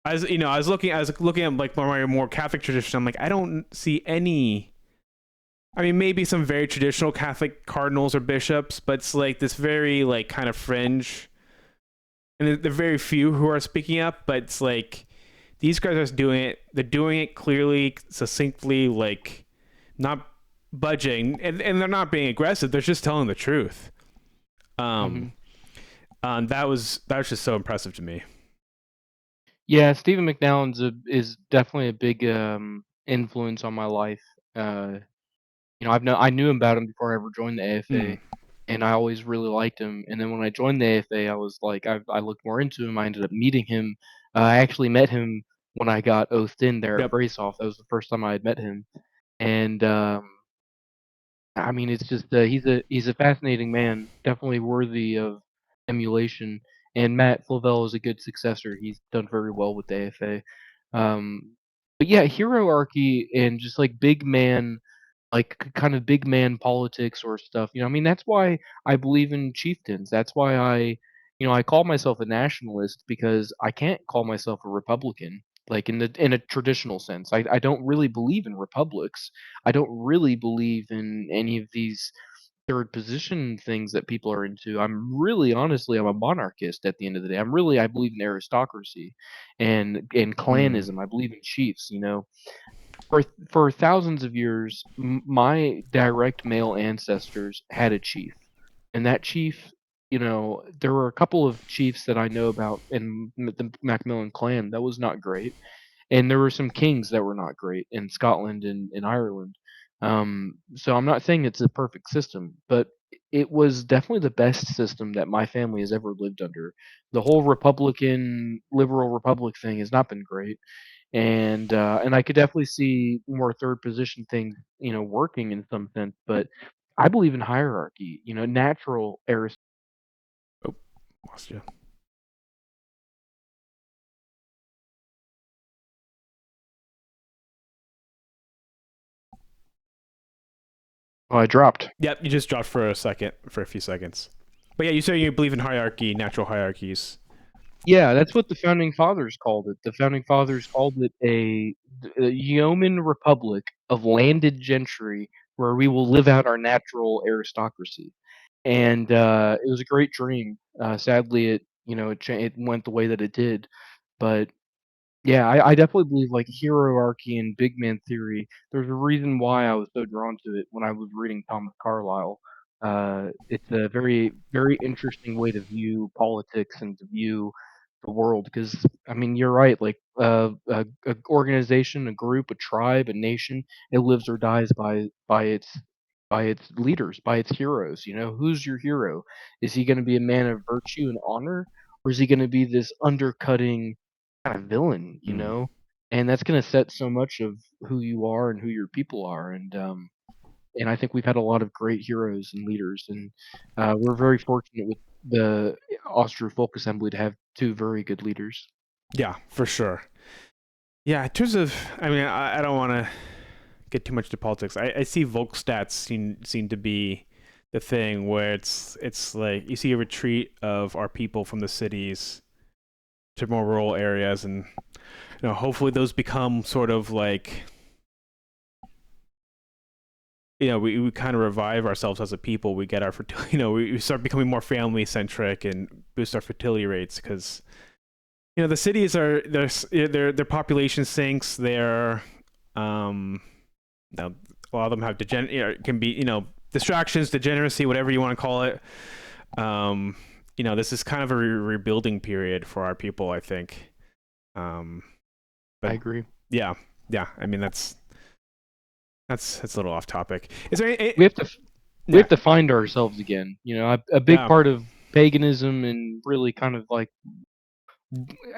Speaker 1: As you know, I was looking at like more Catholic tradition. I'm like, I don't see any. I mean, maybe some very traditional Catholic cardinals or bishops, but it's like this very like kind of fringe, and there are very few who are speaking up. But it's like these guys are doing it. They're doing it clearly, succinctly, like not. budging, and they're not being aggressive. They're just telling the truth. Um,
Speaker 2: Hmm.
Speaker 1: that was just so impressive to me.
Speaker 2: Yeah, Stephen McNallen's is definitely a big influence on my life. Uh, I knew about him before I ever joined the
Speaker 1: Mm,
Speaker 2: AFA, and I always really liked him. And then when I joined the AFA, I was like, I looked more into him. I ended up meeting him. I actually met him when I got oathed in there at
Speaker 1: yep.
Speaker 2: Brace Off. That was the first time I had met him, and I mean, it's just he's a fascinating man, definitely worthy of emulation. And Matt Flavell is a good successor. He's done very well with the AFA. But yeah, hierarchy and just like big man, like kind of big man politics or stuff. I mean, that's why I believe in chieftains. That's why I call myself a nationalist because I can't call myself a Republican. Like in a traditional sense, I don't really believe in republics. I don't really believe in any of these third position things that people are into. I'm a monarchist at the end of the day. I believe in aristocracy and
Speaker 1: Mm,
Speaker 2: clanism. I believe in chiefs, for thousands of years, my direct male ancestors had a chief, and that chief, there were a couple of chiefs that I know about in the Macmillan clan that was not great, and there were some kings that were not great in Scotland and Ireland. So I'm not saying it's a perfect system, but it was definitely the best system that my family has ever lived under. The whole Republican liberal republic thing has not been great, and I could definitely see more third position things, working in some sense. But I believe in hierarchy, natural aristocracy.
Speaker 1: oh, lost you.
Speaker 2: Oh, I dropped.
Speaker 1: Yep, you just dropped for a few seconds. But yeah, you say you believe in hierarchy, natural hierarchies.
Speaker 2: Yeah, that's what the founding fathers called it. The founding fathers called it a yeoman republic of landed gentry where we will live out our natural aristocracy. And it was a great dream. Sadly, it went the way that it did. But yeah, I definitely believe like hierarchy and big man theory. There's a reason why I was so drawn to it when I was reading Thomas Carlyle. It's a very, very interesting way to view politics and to view the world. Because I mean, you're right. Like a organization, a group, a tribe, a nation, it lives or dies by its leaders, by its heroes. Who's your hero? Is he going to be a man of virtue and honor, or is he going to be this undercutting kind of villain,
Speaker 1: Mm.
Speaker 2: and that's going to set so much of who you are and who your people are. And I think we've had a lot of great heroes and leaders, and we're very fortunate with the Asatru Folk Assembly to have two very good leaders.
Speaker 1: Yeah, for sure. Yeah, in terms of, I mean, I don't want to get too much into politics. I see Volkstats seem to be the thing where it's like you see a retreat of our people from the cities to more rural areas, and hopefully those become sort of like we kind of revive ourselves as a people. We get our fertility, we start becoming more family centric and boost our fertility rates because the cities are their population sinks. They're now a lot of them have can be distractions, degeneracy, whatever you want to call it. Um, this is kind of a rebuilding period for our people, I think. Um,
Speaker 2: I
Speaker 1: but
Speaker 2: agree.
Speaker 1: yeah, yeah. I mean that's a little off topic. Is there
Speaker 2: We have to we
Speaker 1: yeah,
Speaker 2: have to find ourselves again. A big
Speaker 1: yeah,
Speaker 2: part of paganism and really kind of like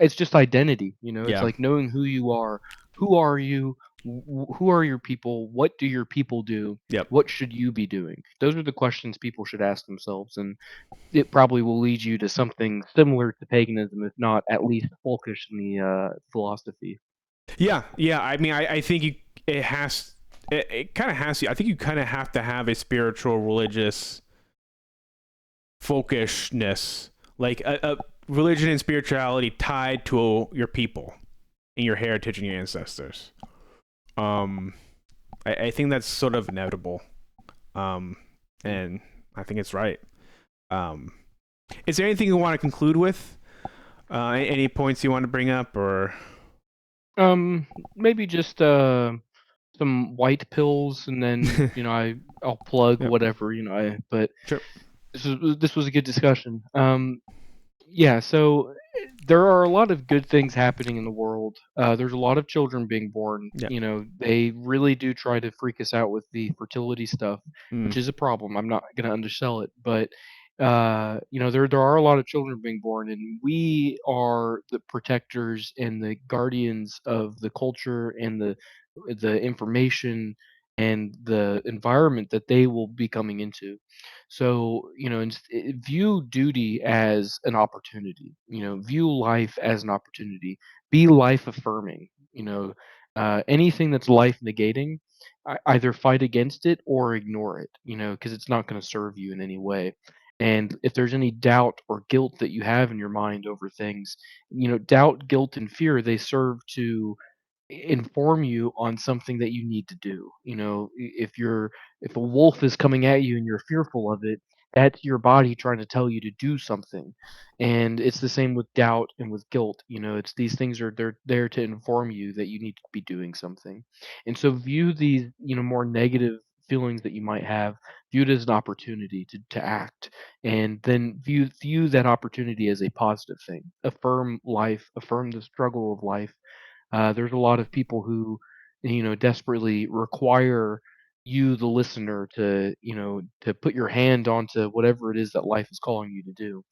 Speaker 2: it's just identity. It's
Speaker 1: yeah,
Speaker 2: like knowing who you are. Who are you? Who are your people? What do your people do?
Speaker 1: yep.
Speaker 2: What should you be doing? Those are the questions people should ask themselves, and it probably will lead you to something similar to paganism, if not at least folkish in the philosophy.
Speaker 1: Yeah, yeah. I mean, I think it has it kind of has to. I think you kind of have to have a spiritual, religious folkishness, like a religion and spirituality tied to your people and your heritage and your ancestors. Um, I think that's sort of inevitable. Um, and I think it's right. Um, is there anything you want to conclude with? Any points you want to bring up, or
Speaker 2: Maybe just some white pills, and then I'll plug
Speaker 1: Yep.
Speaker 2: whatever but
Speaker 1: Sure.
Speaker 2: this was a good discussion. Yeah, so there are a lot of good things happening in the world. There's a lot of children being born.
Speaker 1: Yeah.
Speaker 2: They really do try to freak us out with the fertility stuff,
Speaker 1: Mm.
Speaker 2: which is a problem. I'm not going to undersell it, but there are a lot of children being born, and we are the protectors and the guardians of the culture and the information and the environment that they will be coming into. So, view duty as an opportunity, view life as an opportunity, be life affirming, anything that's life negating, either fight against it or ignore it, because it's not going to serve you in any way. And if there's any doubt or guilt that you have in your mind over things, doubt, guilt, and fear, they serve to inform you on something that you need to do. If a wolf is coming at you and you're fearful of it, that's your body trying to tell you to do something. And it's the same with doubt and with guilt. It's these things are they're there to inform you that you need to be doing something. And so view these, more negative feelings that you might have, view it as an opportunity to act, and then view that opportunity as a positive thing. Affirm life, affirm the struggle of life. There's a lot of people who, desperately require you, the listener, to put your hand onto whatever it is that life is calling you to do.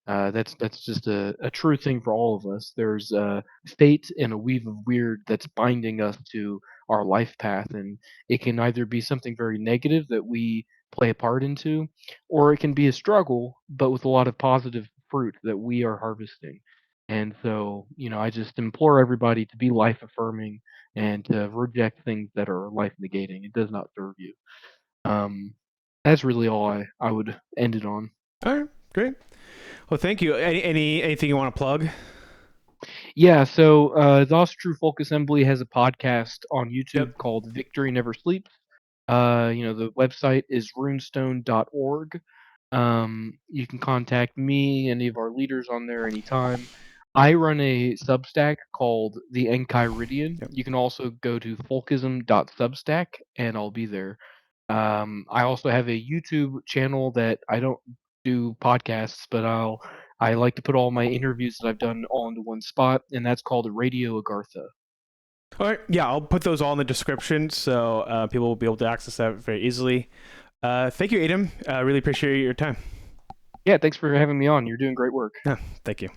Speaker 2: That's just a true thing for all of us. There's fate and a weave of weird that's binding us to our life path, and it can either be something very negative that we play a part into, or it can be a struggle, but with a lot of positive fruit that we are harvesting. And so, I just implore everybody to be life affirming and to reject things that are life negating. It does not serve you. Um, that's really all I would end it on.
Speaker 1: All right. Great. Well, thank you. Anything you want to plug?
Speaker 2: Yeah, so the Asatru Folk Assembly has a podcast on YouTube
Speaker 1: Yep.
Speaker 2: called Victory Never Sleeps. The website is runestone.org. You can contact me, any of our leaders on there anytime. I run a Substack called the Enchiridion.
Speaker 1: Yep.
Speaker 2: You can also go to folkism.substack, and I'll be there. I also have a YouTube channel that I don't do podcasts, but I like to put all my interviews that I've done all into one spot, and that's called Radio Agartha.
Speaker 1: All right. Yeah, I'll put those all in the description so people will be able to access that very easily. Thank you, Aidan. Really appreciate your time.
Speaker 2: Yeah, thanks for having me on. You're doing great work.
Speaker 1: Yeah, thank you.